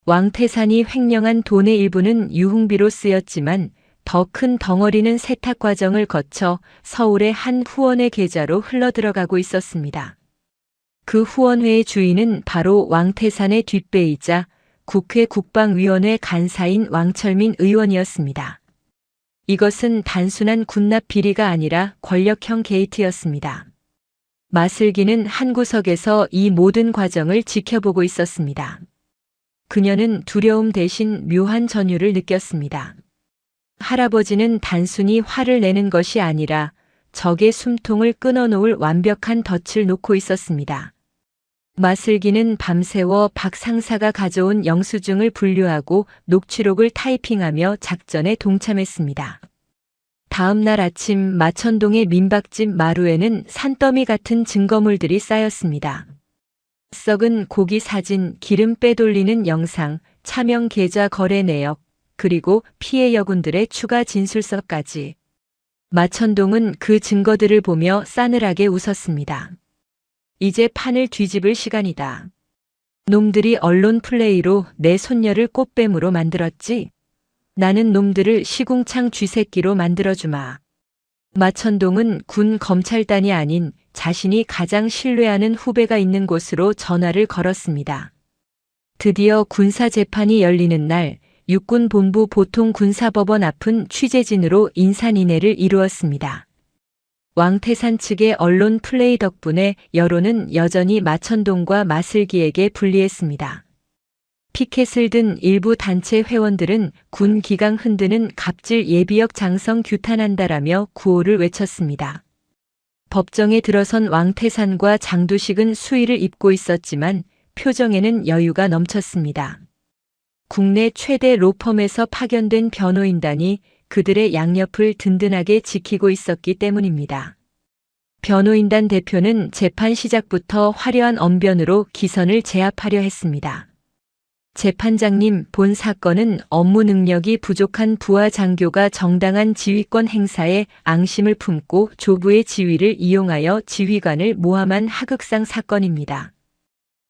왕태산이 횡령한 돈의 일부는 유흥비로 쓰였지만 더 큰 덩어리는 세탁 과정을 거쳐 서울의 한 후원회 계좌로 흘러들어가고 있었습니다. 그 후원회의 주인은 바로 왕태산의 뒷배이자 국회 국방위원회 간사인 왕철민 의원이었습니다. 이것은 단순한 군납 비리가 아니라 권력형 게이트였습니다. 마슬기는 한 구석에서 이 모든 과정을 지켜보고 있었습니다. 그녀는 두려움 대신 묘한 전율을 느꼈습니다. 할아버지는 단순히 화를 내는 것이 아니라 적의 숨통을 끊어놓을 완벽한 덫을 놓고 있었습니다. 마슬기는 밤새워 박 상사가 가져온 영수증을 분류하고 녹취록을 타이핑하며 작전에 동참했습니다. 다음 날 아침 마천동의 민박집 마루에는 산더미 같은 증거물들이 쌓였습니다. 썩은 고기 사진, 기름 빼돌리는 영상, 차명 계좌 거래 내역, 그리고 피해 여군들의 추가 진술서까지. 마천동은 그 증거들을 보며 싸늘하게 웃었습니다. 이제 판을 뒤집을 시간이다. 놈들이 언론 플레이로 내 손녀를 꽃뱀으로 만들었지. 나는 놈들을 시궁창 쥐새끼로 만들어주마. 마천동은 군 검찰단이 아닌 자신이 가장 신뢰하는 후배가 있는 곳으로 전화를 걸었습니다. 드디어 군사재판이 열리는 날 육군본부 보통군사법원 앞은 취재진으로 인산인해를 이루었습니다. 왕태산 측의 언론 플레이 덕분에 여론은 여전히 마천동과 마슬기에게 불리했습니다. 피켓을 든 일부 단체 회원들은 군 기강 흔드는 갑질 예비역 장성 규탄한다라며 구호를 외쳤습니다. 법정에 들어선 왕태산과 장두식은 수의를 입고 있었지만 표정에는 여유가 넘쳤습니다. 국내 최대 로펌에서 파견된 변호인단이 그들의 양옆을 든든하게 지키고 있었기 때문입니다. 변호인단 대표는 재판 시작부터 화려한 언변으로 기선을 제압하려 했습니다. 재판장님, 본 사건은 업무 능력이 부족한 부하 장교가 정당한 지휘권 행사에 앙심을 품고 조부의 지위를 이용하여 지휘관을 모함한 하극상 사건입니다.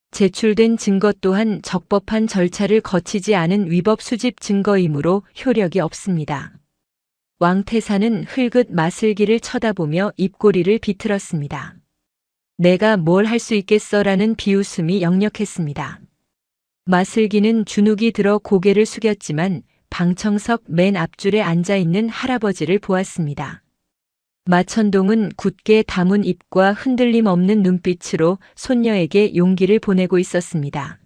제출된 증거 또한 적법한 절차를 거치지 않은 위법 수집 증거이므로 효력이 없습니다. 왕태산은 흘긋 마슬기를 쳐다보며 입꼬리를 비틀었습니다. 내가 뭘 할 수 있겠어라는 비웃음이 역력했습니다. 마슬기는 주눅이 들어 고개를 숙였지만 방청석 맨 앞줄에 앉아있는 할아버지를 보았습니다. 마천동은 굳게 다문 입과 흔들림 없는 눈빛으로 손녀에게 용기를 보내고 있었습니다.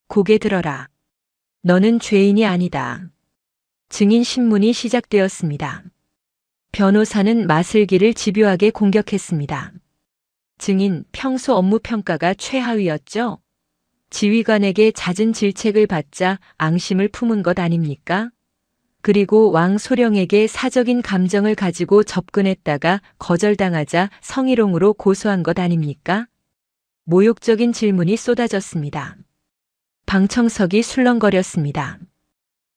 고개 들어라. 너는 죄인이 아니다. 증인 신문이 시작되었습니다. 변호사는 마슬기를 집요하게 공격했습니다. 증인, 평소 업무 평가가 최하위였죠? 지휘관에게 잦은 질책을 받자 앙심을 품은 것 아닙니까? 그리고 왕 소령에게 사적인 감정을 가지고 접근했다가 거절당하자 성희롱으로 고소한 것 아닙니까? 모욕적인 질문이 쏟아졌습니다. 방청석이 술렁거렸습니다.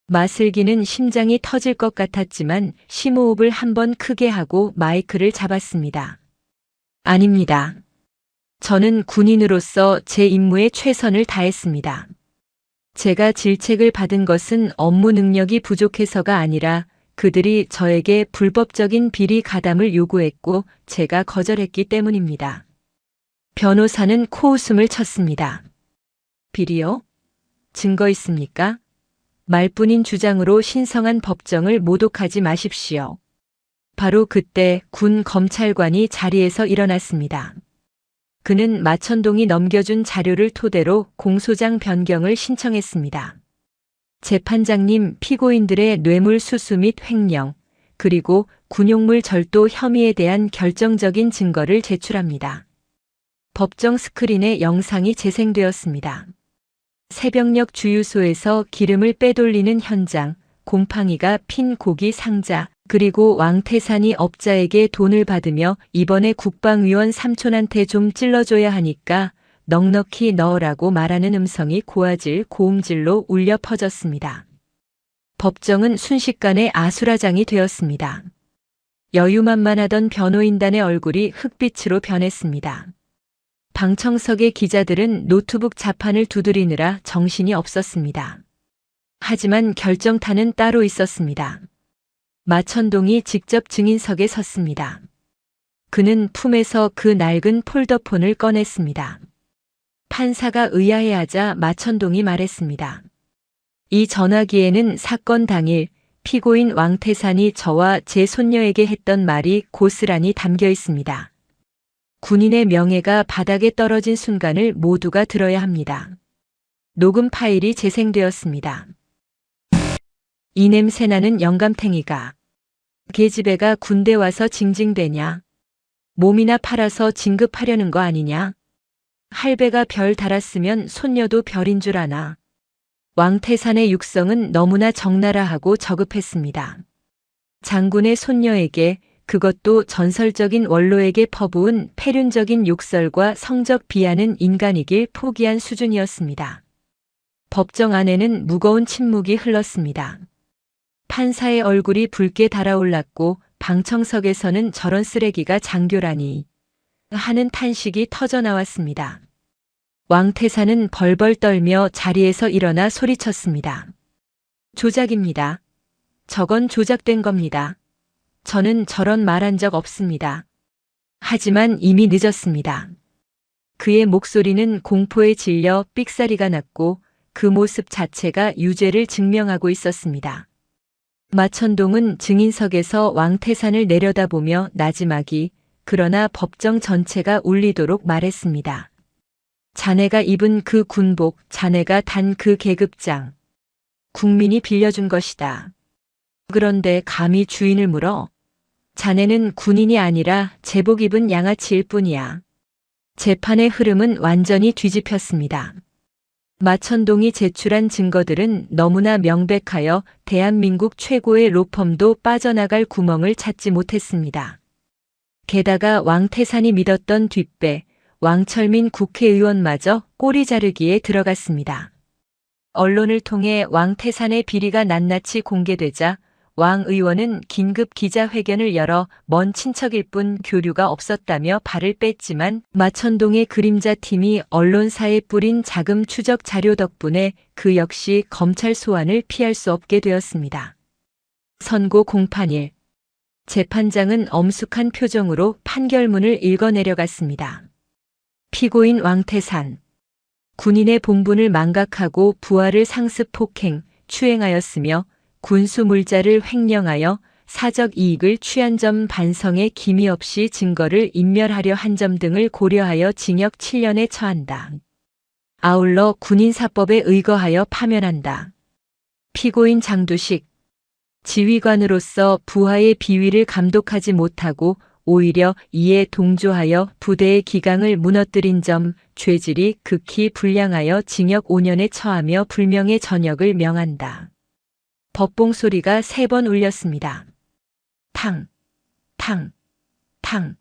마슬기는 심장이 터질 것 같았지만 심호흡을 한번 크게 하고 마이크를 잡았습니다. 아닙니다. 저는 군인으로서 제 임무에 최선을 다했습니다. 제가 질책을 받은 것은 업무 능력이 부족해서가 아니라 그들이 저에게 불법적인 비리 가담을 요구했고 제가 거절했기 때문입니다. 변호사는 코웃음을 쳤습니다. 비리요? 증거 있습니까? 말뿐인 주장으로 신성한 법정을 모독하지 마십시오. 바로 그때 군 검찰관이 자리에서 일어났습니다. 그는 마천동이 넘겨준 자료를 토대로 공소장 변경을 신청했습니다. 재판장님, 피고인들의 뇌물수수 및 횡령, 그리고 군용물 절도 혐의에 대한 결정적인 증거를 제출합니다. 법정 스크린에 영상이 재생되었습니다. 새벽녘 주유소에서 기름을 빼돌리는 현장, 곰팡이가 핀 고기 상자, 그리고 왕태산이 업자에게 돈을 받으며 이번에 국방위원 삼촌한테 좀 찔러줘야 하니까 넉넉히 넣으라고 말하는 음성이 고화질 고음질로 울려 퍼졌습니다. 법정은 순식간에 아수라장이 되었습니다. 여유만만하던 변호인단의 얼굴이 흑빛으로 변했습니다. 방청석의 기자들은 노트북 자판을 두드리느라 정신이 없었습니다. 하지만 결정타는 따로 있었습니다. 마천동이 직접 증인석에 섰습니다. 그는 품에서 그 낡은 폴더폰을 꺼냈습니다. 판사가 의아해하자 마천동이 말했습니다. 이 전화기에는 사건 당일 피고인 왕태산이 저와 제 손녀에게 했던 말이 고스란히 담겨 있습니다. 군인의 명예가 바닥에 떨어진 순간을 모두가 들어야 합니다. 녹음 파일이 재생되었습니다. 이 냄새나는 영감탱이가. 계집애가 군대 와서 징징대냐. 몸이나 팔아서 진급하려는 거 아니냐. 할배가 별 달았으면 손녀도 별인 줄 아나. 왕태산의 육성은 너무나 적나라하고 저급했습니다. 장군의 손녀에게, 그것도 전설적인 원로에게 퍼부은 폐륜적인 욕설과 성적 비하는 인간이길 포기한 수준이었습니다. 법정 안에는 무거운 침묵이 흘렀습니다. 판사의 얼굴이 붉게 달아올랐고 방청석에서는 저런 쓰레기가 장교라니 하는 탄식이 터져나왔습니다. 왕태산은 벌벌 떨며 자리에서 일어나 소리쳤습니다. 조작입니다. 저건 조작된 겁니다. 저는 저런 말한 적 없습니다. 하지만 이미 늦었습니다. 그의 목소리는 공포에 질려 삑사리가 났고 그 모습 자체가 유죄를 증명하고 있었습니다. 마천동은 증인석에서 왕태산을 내려다보며 나지막이, 그러나 법정 전체가 울리도록 말했습니다. 자네가 입은 그 군복, 자네가 단 그 계급장. 국민이 빌려준 것이다. 그런데 감히 주인을 물어? 자네는 군인이 아니라 제복 입은 양아치일 뿐이야. 재판의 흐름은 완전히 뒤집혔습니다. 마천동이 제출한 증거들은 너무나 명백하여 대한민국 최고의 로펌도 빠져나갈 구멍을 찾지 못했습니다. 게다가 왕태산이 믿었던 뒷배, 왕철민 국회의원마저 꼬리 자르기에 들어갔습니다. 언론을 통해 왕태산의 비리가 낱낱이 공개되자 왕 의원은 긴급 기자회견을 열어 먼 친척일 뿐 교류가 없었다며 발을 뺐지만 마천동의 그림자 팀이 언론사에 뿌린 자금 추적 자료 덕분에 그 역시 검찰 소환을 피할 수 없게 되었습니다. 선고 공판일. 재판장은 엄숙한 표정으로 판결문을 읽어내려갔습니다. 피고인 왕태산. 군인의 본분을 망각하고 부하를 상습 폭행, 추행하였으며 군수 물자를 횡령하여 사적 이익을 취한 점 반성에 기미 없이 증거를 인멸하려 한 점 등을 고려하여 징역 7년에 처한다. 아울러 군인사법에 의거하여 파면한다. 피고인 장두식. 지휘관으로서 부하의 비위를 감독하지 못하고 오히려 이에 동조하여 부대의 기강을 무너뜨린 점, 죄질이 극히 불량하여 징역 5년에 처하며 불명예 전역을 명한다. 법봉 소리가 3번 울렸습니다. 탕, 탕, 탕.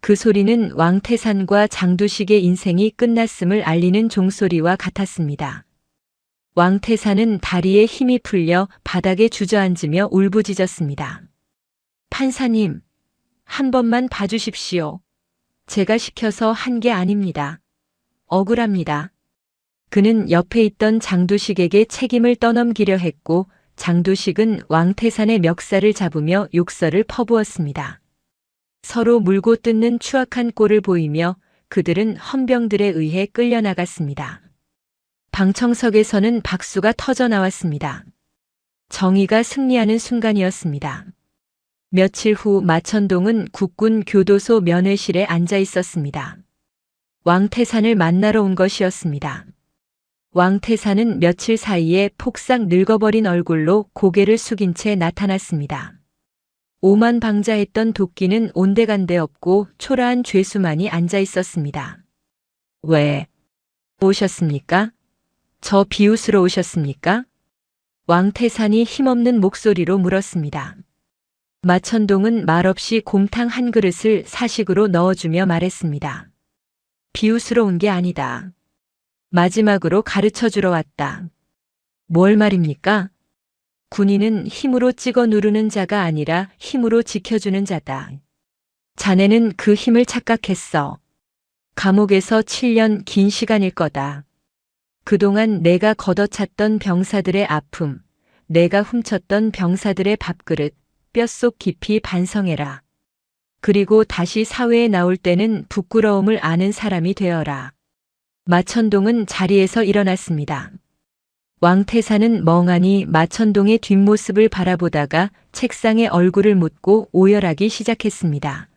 그 소리는 왕태산과 장두식의 인생이 끝났음을 알리는 종소리와 같았습니다. 왕태산은 다리에 힘이 풀려 바닥에 주저앉으며 울부짖었습니다. 판사님, 한 번만 봐주십시오. 제가 시켜서 한 게 아닙니다. 억울합니다. 그는 옆에 있던 장두식에게 책임을 떠넘기려 했고 장두식은 왕태산의 멱살을 잡으며 욕설을 퍼부었습니다. 서로 물고 뜯는 추악한 꼴을 보이며 그들은 헌병들에 의해 끌려나갔습니다. 방청석에서는 박수가 터져 나왔습니다. 정의가 승리하는 순간이었습니다. 며칠 후 마천동은 국군 교도소 면회실에 앉아 있었습니다. 왕태산을 만나러 온 것이었습니다. 왕태산은 며칠 사이에 폭삭 늙어버린 얼굴로 고개를 숙인 채 나타났습니다. 오만방자했던 도끼는 온데간데 없고 초라한 죄수만이 앉아 있었습니다. 왜 오셨습니까? 저 비웃으러 오셨습니까? 왕태산이 힘없는 목소리로 물었습니다. 마천동은 말없이 곰탕 한 그릇을 사식으로 넣어주며 말했습니다. 비웃으러 온 게 아니다. 마지막으로 가르쳐주러 왔다. 뭘 말입니까? 군인은 힘으로 찍어 누르는 자가 아니라 힘으로 지켜주는 자다. 자네는 그 힘을 착각했어. 감옥에서 7년 긴 시간일 거다. 그동안 내가 걷어찼던 병사들의 아픔, 내가 훔쳤던 병사들의 밥그릇, 뼛속 깊이 반성해라. 그리고 다시 사회에 나올 때는 부끄러움을 아는 사람이 되어라. 마천동은 자리에서 일어났습니다. 왕태산은 멍하니 마천동의 뒷모습을 바라보다가 책상에 얼굴을 묻고 오열하기 시작했습니다.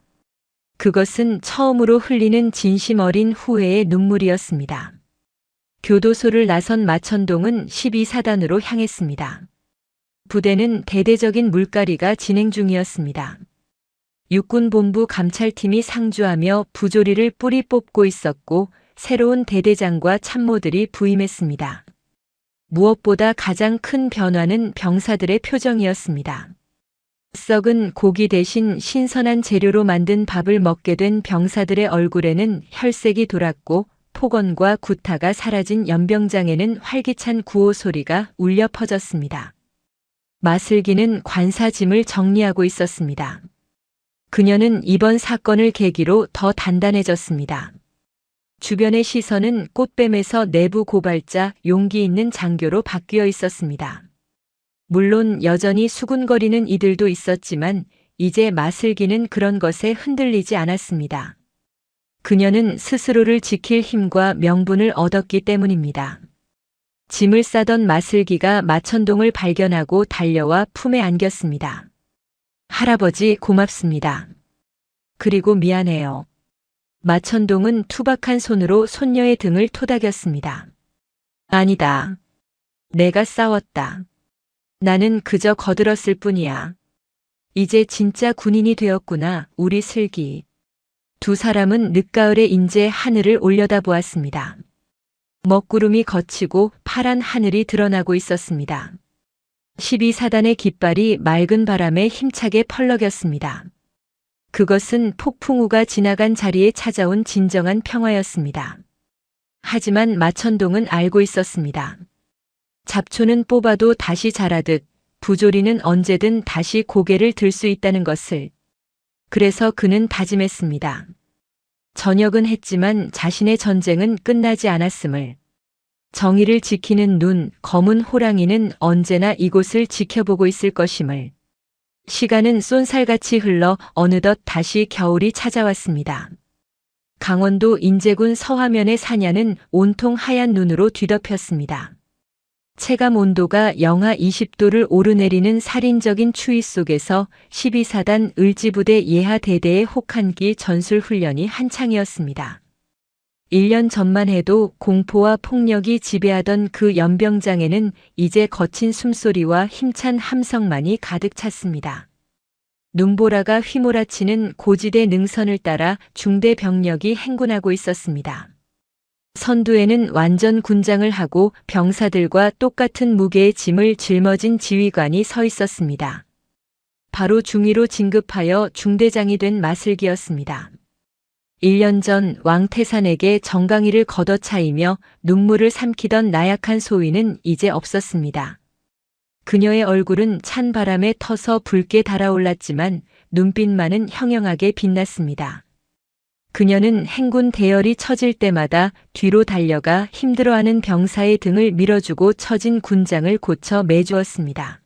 그것은 처음으로 흘리는 진심 어린 후회의 눈물이었습니다. 교도소를 나선 마천동은 12사단으로 향했습니다. 부대는 대대적인 물갈이가 진행 중이었습니다. 육군본부 감찰팀이 상주하며 부조리를 뿌리 뽑고 있었고 새로운 대대장과 참모들이 부임했습니다. 무엇보다 가장 큰 변화는 병사들의 표정이었습니다. 썩은 고기 대신 신선한 재료로 만든 밥을 먹게 된 병사들의 얼굴에는 혈색이 돌았고 폭언과 구타가 사라진 연병장에는 활기찬 구호 소리가 울려 퍼졌습니다. 마슬기는 관사 짐을 정리하고 있었습니다. 그녀는 이번 사건을 계기로 더 단단해졌습니다. 주변의 시선은 꽃뱀에서 내부 고발자 용기 있는 장교로 바뀌어 있었습니다. 물론 여전히 수군거리는 이들도 있었지만 이제 마슬기는 그런 것에 흔들리지 않았습니다. 그녀는 스스로를 지킬 힘과 명분을 얻었기 때문입니다. 짐을 싸던 마슬기가 마천동을 발견하고 달려와 품에 안겼습니다. 할아버지 고맙습니다. 그리고 미안해요. 마천동은 투박한 손으로 손녀의 등을 토닥였습니다. 아니다. 내가 싸웠다. 나는 그저 거들었을 뿐이야. 이제 진짜 군인이 되었구나, 우리 슬기. 두 사람은 늦가을의 인제 하늘을 올려다보았습니다. 먹구름이 걷히고 파란 하늘이 드러나고 있었습니다. 12사단의 깃발이 맑은 바람에 힘차게 펄럭였습니다. 그것은 폭풍우가 지나간 자리에 찾아온 진정한 평화였습니다. 하지만 마천동은 알고 있었습니다. 잡초는 뽑아도 다시 자라듯 부조리는 언제든 다시 고개를 들 수 있다는 것을. 그래서 그는 다짐했습니다. 전역은 했지만 자신의 전쟁은 끝나지 않았음을. 정의를 지키는 눈, 검은 호랑이는 언제나 이곳을 지켜보고 있을 것임을. 시간은 쏜살같이 흘러 어느덧 다시 겨울이 찾아왔습니다. 강원도 인제군 서화면의 사냐는 온통 하얀 눈으로 뒤덮였습니다. 체감 온도가 영하 20도를 오르내리는 살인적인 추위 속에서 12사단 을지부대 예하 대대의 혹한기 전술 훈련이 한창이었습니다. 1년 전만 해도 공포와 폭력이 지배하던 그 연병장에는 이제 거친 숨소리와 힘찬 함성만이 가득 찼습니다. 눈보라가 휘몰아치는 고지대 능선을 따라 중대 병력이 행군하고 있었습니다. 선두에는 완전 군장을 하고 병사들과 똑같은 무게의 짐을 짊어진 지휘관이 서 있었습니다. 바로 중위로 진급하여 중대장이 된 마슬기였습니다. 1년 전 왕태산에게 정강이를 걷어차이며 눈물을 삼키던 나약한 소위는 이제 없었습니다. 그녀의 얼굴은 찬 바람에 터서 붉게 달아올랐지만 눈빛만은 형형하게 빛났습니다. 그녀는 행군 대열이 처질 때마다 뒤로 달려가 힘들어하는 병사의 등을 밀어주고 처진 군장을 고쳐 매주었습니다.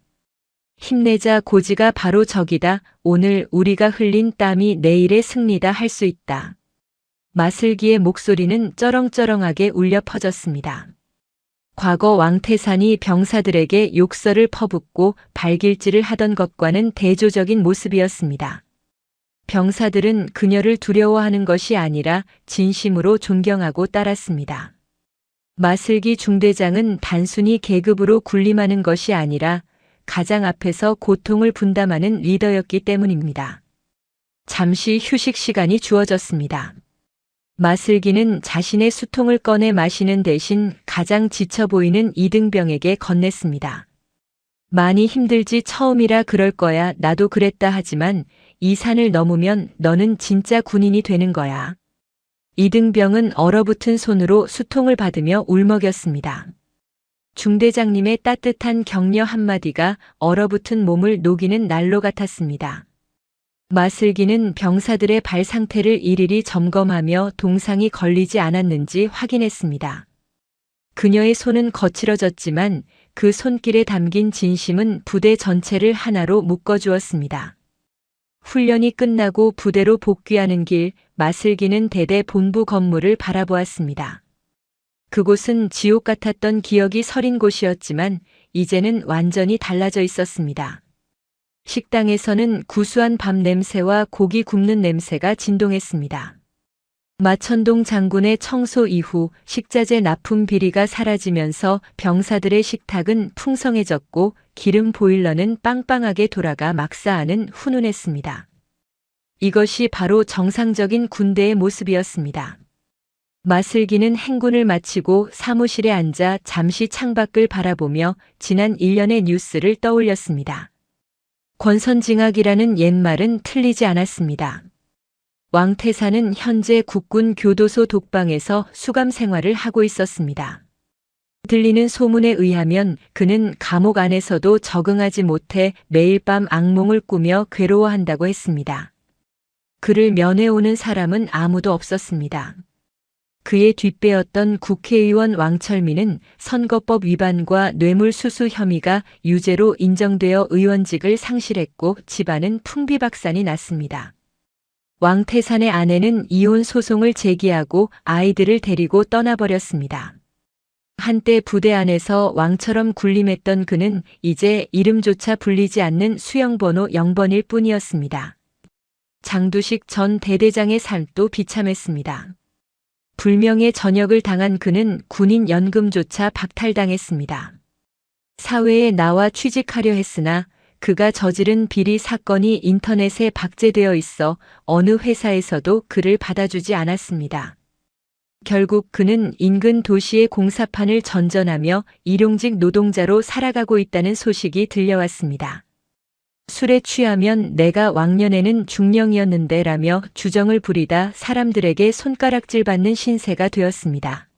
힘내자, 고지가 바로 저기다. 오늘 우리가 흘린 땀이 내일의 승리다 할 수 있다. 마슬기의 목소리는 쩌렁쩌렁하게 울려 퍼졌습니다. 과거 왕태산이 병사들에게 욕설을 퍼붓고 발길질을 하던 것과는 대조적인 모습이었습니다. 병사들은 그녀를 두려워하는 것이 아니라 진심으로 존경하고 따랐습니다. 마슬기 중대장은 단순히 계급으로 군림하는 것이 아니라 가장 앞에서 고통을 분담하는 리더였기 때문입니다. 잠시 휴식 시간이 주어졌습니다. 마슬기는 자신의 수통을 꺼내 마시는 대신 가장 지쳐 보이는 이등병에게 건넸습니다. 많이 힘들지, 처음이라 그럴 거야. 나도 그랬다. 하지만 이 산을 넘으면 너는 진짜 군인이 되는 거야. 이등병은 얼어붙은 손으로 수통을 받으며 울먹였습니다. 중대장님의 따뜻한 격려 한마디가 얼어붙은 몸을 녹이는 난로 같았습니다. 마슬기는 병사들의 발 상태를 일일이 점검하며 동상이 걸리지 않았는지 확인했습니다. 그녀의 손은 거칠어졌지만 그 손길에 담긴 진심은 부대 전체를 하나로 묶어주었습니다. 훈련이 끝나고 부대로 복귀하는 길, 마슬기는 대대 본부 건물을 바라보았습니다. 그곳은 지옥 같았던 기억이 서린 곳이었지만 이제는 완전히 달라져 있었습니다. 식당에서는 구수한 밥 냄새와 고기 굽는 냄새가 진동했습니다. 마천동 장군의 청소 이후 식자재 납품 비리가 사라지면서 병사들의 식탁은 풍성해졌고 기름 보일러는 빵빵하게 돌아가 막사하는 훈훈했습니다. 이것이 바로 정상적인 군대의 모습이었습니다. 마슬기는 행군을 마치고 사무실에 앉아 잠시 창밖을 바라보며 지난 1년의 뉴스를 떠올렸습니다. 권선징악이라는 옛말은 틀리지 않았습니다. 왕태산은 현재 국군 교도소 독방에서 수감 생활을 하고 있었습니다. 들리는 소문에 의하면 그는 감옥 안에서도 적응하지 못해 매일 밤 악몽을 꾸며 괴로워한다고 했습니다. 그를 면회오는 사람은 아무도 없었습니다. 그의 뒷배였던 국회의원 왕철민은 선거법 위반과 뇌물수수 혐의가 유죄로 인정되어 의원직을 상실했고 집안은 풍비박산이 났습니다. 왕태산의 아내는 이혼 소송을 제기하고 아이들을 데리고 떠나버렸습니다. 한때 부대 안에서 왕처럼 군림했던 그는 이제 이름조차 불리지 않는 수영번호 0번일 뿐이었습니다. 장두식 전 대대장의 삶도 비참했습니다. 불명예 전역을 당한 그는 군인 연금조차 박탈당했습니다. 사회에 나와 취직하려 했으나 그가 저지른 비리 사건이 인터넷에 박제되어 있어 어느 회사에서도 그를 받아주지 않았습니다. 결국 그는 인근 도시의 공사판을 전전하며 일용직 노동자로 살아가고 있다는 소식이 들려왔습니다. 술에 취하면 내가 왕년에는 중령이었는데 라며 주정을 부리다 사람들에게 손가락질 받는 신세가 되었습니다.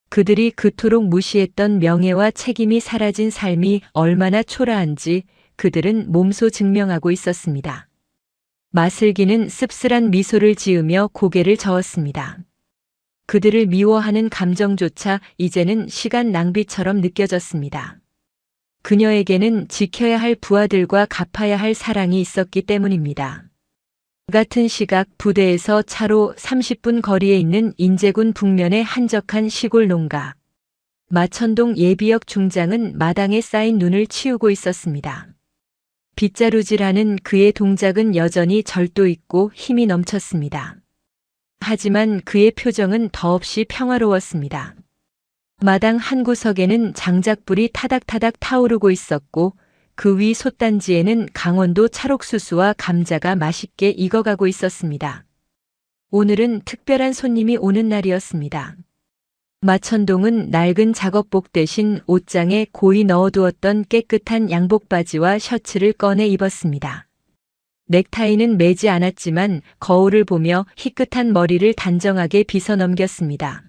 그들이 그토록 무시했던 명예와 책임이 사라진 삶이 얼마나 초라한지 그들은 몸소 증명하고 있었습니다. 마슬기는 씁쓸한 미소를 지으며 고개를 저었습니다. 그들을 미워하는 감정조차 이제는 시간 낭비처럼 느껴졌습니다. 그녀에게는 지켜야 할 부하들과 갚아야 할 사랑이 있었기 때문입니다. 같은 시각 부대에서 차로 30분 거리에 있는 인제군 북면의 한적한 시골 농가. 마천동 예비역 중장은 마당에 쌓인 눈을 치우고 있었습니다. 빗자루질하는 그의 동작은 여전히 절도 있고 힘이 넘쳤습니다. 하지만 그의 표정은 더없이 평화로웠습니다. 마당 한 구석에는 장작불이 타닥타닥 타오르고 있었고 그 위 솥단지에는 강원도 찰옥수수와 감자가 맛있게 익어가고 있었습니다. 오늘은 특별한 손님이 오는 날이었습니다. 마천동은 낡은 작업복 대신 옷장에 고이 넣어두었던 깨끗한 양복바지와 셔츠를 꺼내 입었습니다. 넥타이는 매지 않았지만 거울을 보며 희끗한 머리를 단정하게 빗어 넘겼습니다.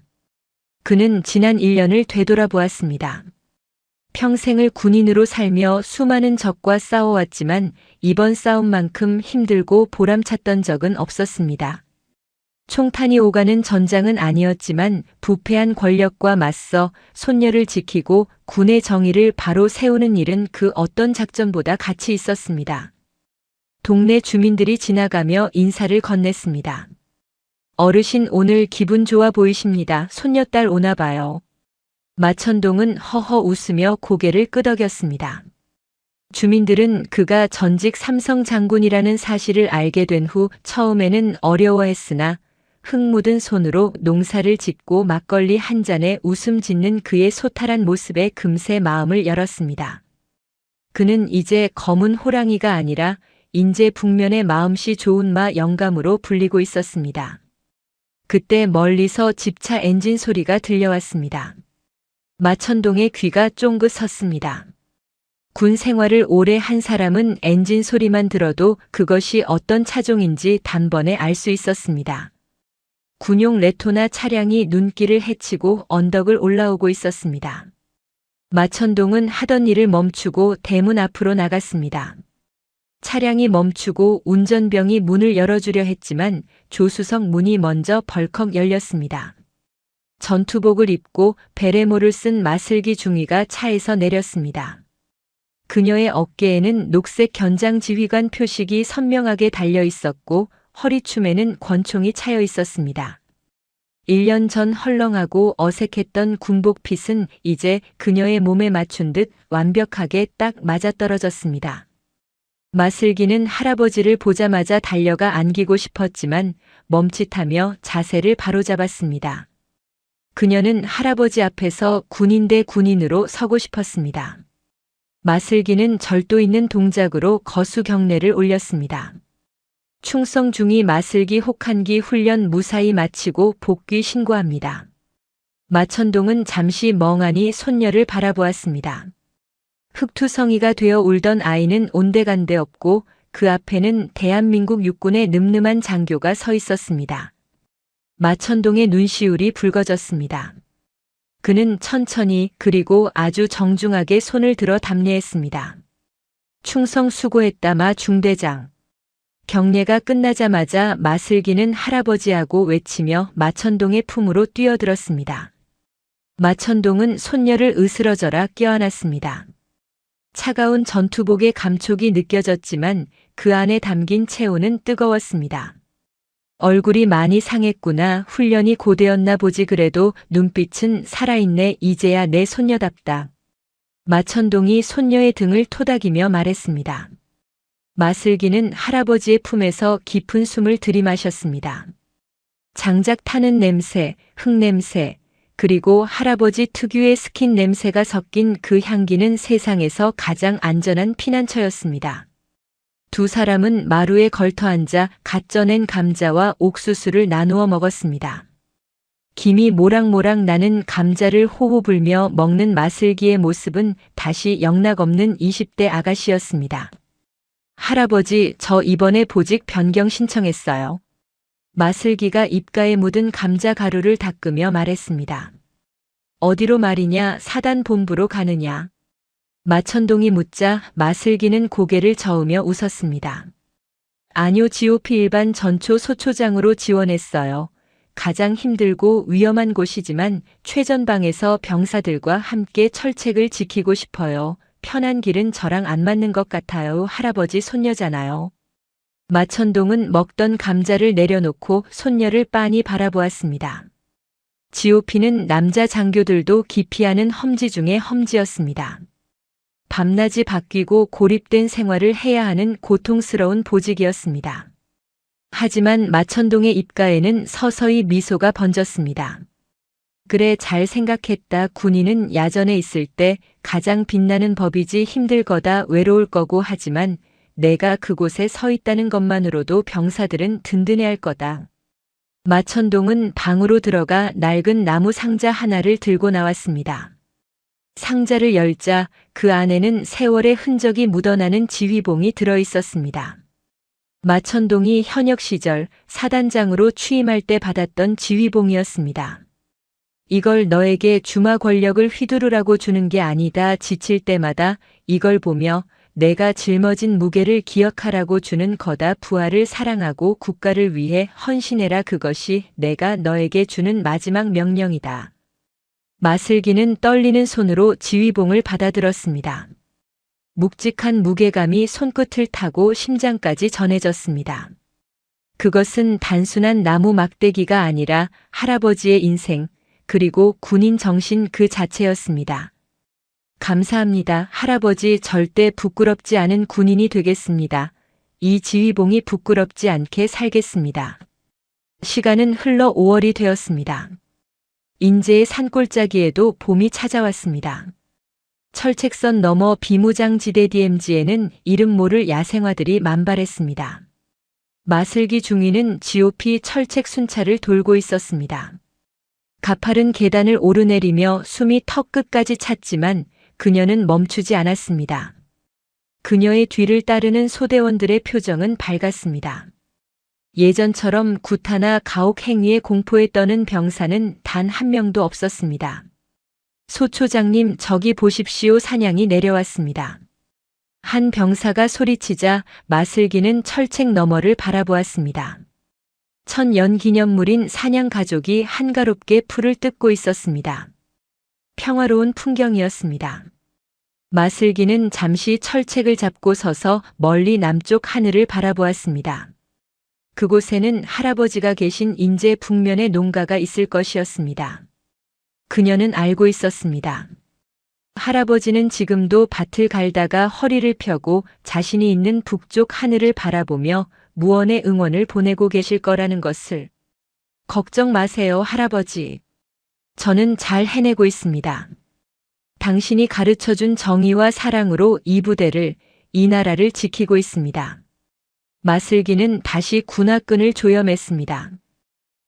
그는 지난 1년을 되돌아보았습니다. 평생을 군인으로 살며 수많은 적과 싸워왔지만 이번 싸움만큼 힘들고 보람찼던 적은 없었습니다. 총탄이 오가는 전장은 아니었지만 부패한 권력과 맞서 손녀를 지키고 군의 정의를 바로 세우는 일은 그 어떤 작전보다 가치 있었습니다. 동네 주민들이 지나가며 인사를 건넸습니다. 어르신 오늘 기분 좋아 보이십니다. 손녀딸 오나 봐요. 마천동은 허허 웃으며 고개를 끄덕였습니다. 주민들은 그가 전직 삼성 장군이라는 사실을 알게 된 후 처음에는 어려워했으나 흙 묻은 손으로 농사를 짓고 막걸리 한 잔에 웃음 짓는 그의 소탈한 모습에 금세 마음을 열었습니다. 그는 이제 검은 호랑이가 아니라 인제 북면의 마음씨 좋은 마 영감으로 불리고 있었습니다. 그때 멀리서 집차 엔진 소리가 들려왔습니다. 마천동의 귀가 쫑긋 섰습니다. 군 생활을 오래 한 사람은 엔진 소리만 들어도 그것이 어떤 차종인지 단번에 알 수 있었습니다. 군용 레토나 차량이 눈길을 헤치고 언덕을 올라오고 있었습니다. 마천동은 하던 일을 멈추고 대문 앞으로 나갔습니다. 차량이 멈추고 운전병이 문을 열어주려 했지만 조수석 문이 먼저 벌컥 열렸습니다. 전투복을 입고 베레모를 쓴 마슬기 중위가 차에서 내렸습니다. 그녀의 어깨에는 녹색 견장 지휘관 표식이 선명하게 달려 있었고 허리춤에는 권총이 차여 있었습니다. 1년 전 헐렁하고 어색했던 군복핏은 이제 그녀의 몸에 맞춘 듯 완벽하게 딱 맞아떨어졌습니다. 마슬기는 할아버지를 보자마자 달려가 안기고 싶었지만 멈칫하며 자세를 바로잡았습니다. 그녀는 할아버지 앞에서 군인 대 군인으로 서고 싶었습니다. 마슬기는 절도 있는 동작으로 거수 경례를 올렸습니다. 충성 중이 마슬기 혹한기 훈련 무사히 마치고 복귀 신고합니다. 마천동은 잠시 멍하니 손녀를 바라보았습니다. 흑투성이가 되어 울던 아이는 온데간데 없고 그 앞에는 대한민국 육군의 늠름한 장교가 서 있었습니다. 마천동의 눈시울이 붉어졌습니다. 그는 천천히 그리고 아주 정중하게 손을 들어 답례했습니다. 충성 수고했다 마 중대장. 경례가 끝나자마자 마슬기는 할아버지하고 외치며 마천동의 품으로 뛰어들었습니다. 마천동은 손녀를 으스러져라 껴안았습니다. 차가운 전투복의 감촉이 느껴졌지만 그 안에 담긴 체온은 뜨거웠습니다. 얼굴이 많이 상했구나. 훈련이 고되었나 보지. 그래도 눈빛은 살아있네. 이제야 내 손녀답다. 마천동이 손녀의 등을 토닥이며 말했습니다. 마슬기는 할아버지의 품에서 깊은 숨을 들이마셨습니다. 장작 타는 냄새, 흙냄새, 그리고 할아버지 특유의 스킨 냄새가 섞인 그 향기는 세상에서 가장 안전한 피난처였습니다. 두 사람은 마루에 걸터앉아 갓 쪄낸 감자와 옥수수를 나누어 먹었습니다. 김이 모락모락 나는 감자를 호호 불며 먹는 마슬기의 모습은 다시 영락없는 20대 아가씨였습니다. 할아버지, 저 이번에 보직 변경 신청했어요. 마슬기가 입가에 묻은 감자 가루를 닦으며 말했습니다. 어디로 말이냐? 사단 본부로 가느냐? 마천동이 묻자 마슬기는 고개를 저으며 웃었습니다. 아니요, GOP 일반 전초 소초장으로 지원했어요. 가장 힘들고 위험한 곳이지만 최전방에서 병사들과 함께 철책을 지키고 싶어요. 편한 길은 저랑 안 맞는 것 같아요. 할아버지 손녀잖아요. 마천동은 먹던 감자를 내려놓고 손녀를 빤히 바라보았습니다. GOP는 남자 장교들도 기피하는 험지 중의 험지였습니다. 밤낮이 바뀌고 고립된 생활을 해야 하는 고통스러운 보직이었습니다. 하지만 마천동의 입가에는 서서히 미소가 번졌습니다. 그래, 잘 생각했다. 군인은 야전에 있을 때 가장 빛나는 법이지. 힘들 거다, 외로울 거고 하지만 내가 그곳에 서 있다는 것만으로도 병사들은 든든해할 거다. 마천동은 방으로 들어가 낡은 나무 상자 하나를 들고 나왔습니다. 상자를 열자 그 안에는 세월의 흔적이 묻어나는 지휘봉이 들어 있었습니다. 마천동이 현역 시절 사단장으로 취임할 때 받았던 지휘봉이었습니다. 이걸 너에게 주마 권력을 휘두르라고 주는 게 아니다. 지칠 때마다 이걸 보며 내가 짊어진 무게를 기억하라고 주는 거다. 부하를 사랑하고 국가를 위해 헌신해라. 그것이 내가 너에게 주는 마지막 명령이다. 마슬기는 떨리는 손으로 지휘봉을 받아들었습니다. 묵직한 무게감이 손끝을 타고 심장까지 전해졌습니다. 그것은 단순한 나무 막대기가 아니라 할아버지의 인생, 그리고 군인 정신 그 자체였습니다. 감사합니다. 할아버지, 절대 부끄럽지 않은 군인이 되겠습니다. 이 지휘봉이 부끄럽지 않게 살겠습니다. 시간은 흘러 5월이 되었습니다. 인제의 산골짜기에도 봄이 찾아왔습니다. 철책선 너머 비무장지대 DMZ에는 이름 모를 야생화들이 만발했습니다. 마슬기 중위는 GOP 철책 순찰을 돌고 있었습니다. 가파른 계단을 오르내리며 숨이 턱 끝까지 찼지만 그녀는 멈추지 않았습니다. 그녀의 뒤를 따르는 소대원들의 표정은 밝았습니다. 예전처럼 구타나 가혹 행위에 공포에 떠는 병사는 단 한 명도 없었습니다. 소초장님, 저기 보십시오. 사냥이 내려왔습니다. 한 병사가 소리치자 마슬기는 철책 너머를 바라보았습니다. 천연기념물인 사냥 가족이 한가롭게 풀을 뜯고 있었습니다. 평화로운 풍경이었습니다. 마슬기는 잠시 철책을 잡고 서서 멀리 남쪽 하늘을 바라보았습니다. 그곳에는 할아버지가 계신 인제 북면의 농가가 있을 것이었습니다. 그녀는 알고 있었습니다. 할아버지는 지금도 밭을 갈다가 허리를 펴고 자신이 있는 북쪽 하늘을 바라보며 무언의 응원을 보내고 계실 거라는 것을. 걱정 마세요, 할아버지. 저는 잘 해내고 있습니다. 당신이 가르쳐준 정의와 사랑으로 이 부대를, 이 나라를 지키고 있습니다. 마슬기는 다시 군화끈을 조여맸습니다.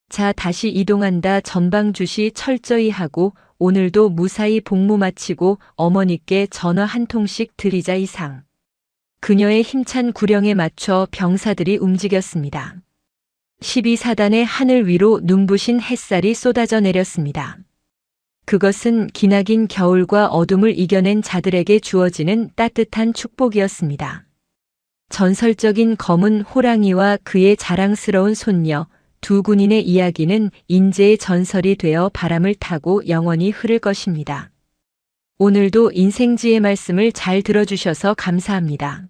자, 다시 이동한다. 전방 주시 철저히 하고 오늘도 무사히 복무 마치고 어머니께 전화 한 통씩 드리자. 이상. 그녀의 힘찬 구령에 맞춰 병사들이 움직였습니다. 12사단의 하늘 위로 눈부신 햇살이 쏟아져 내렸습니다. 그것은 기나긴 겨울과 어둠을 이겨낸 자들에게 주어지는 따뜻한 축복이었습니다. 전설적인 검은 호랑이와 그의 자랑스러운 손녀, 두 군인의 이야기는 인제의 전설이 되어 바람을 타고 영원히 흐를 것입니다. 오늘도 인생지의 말씀을 잘 들어주셔서 감사합니다.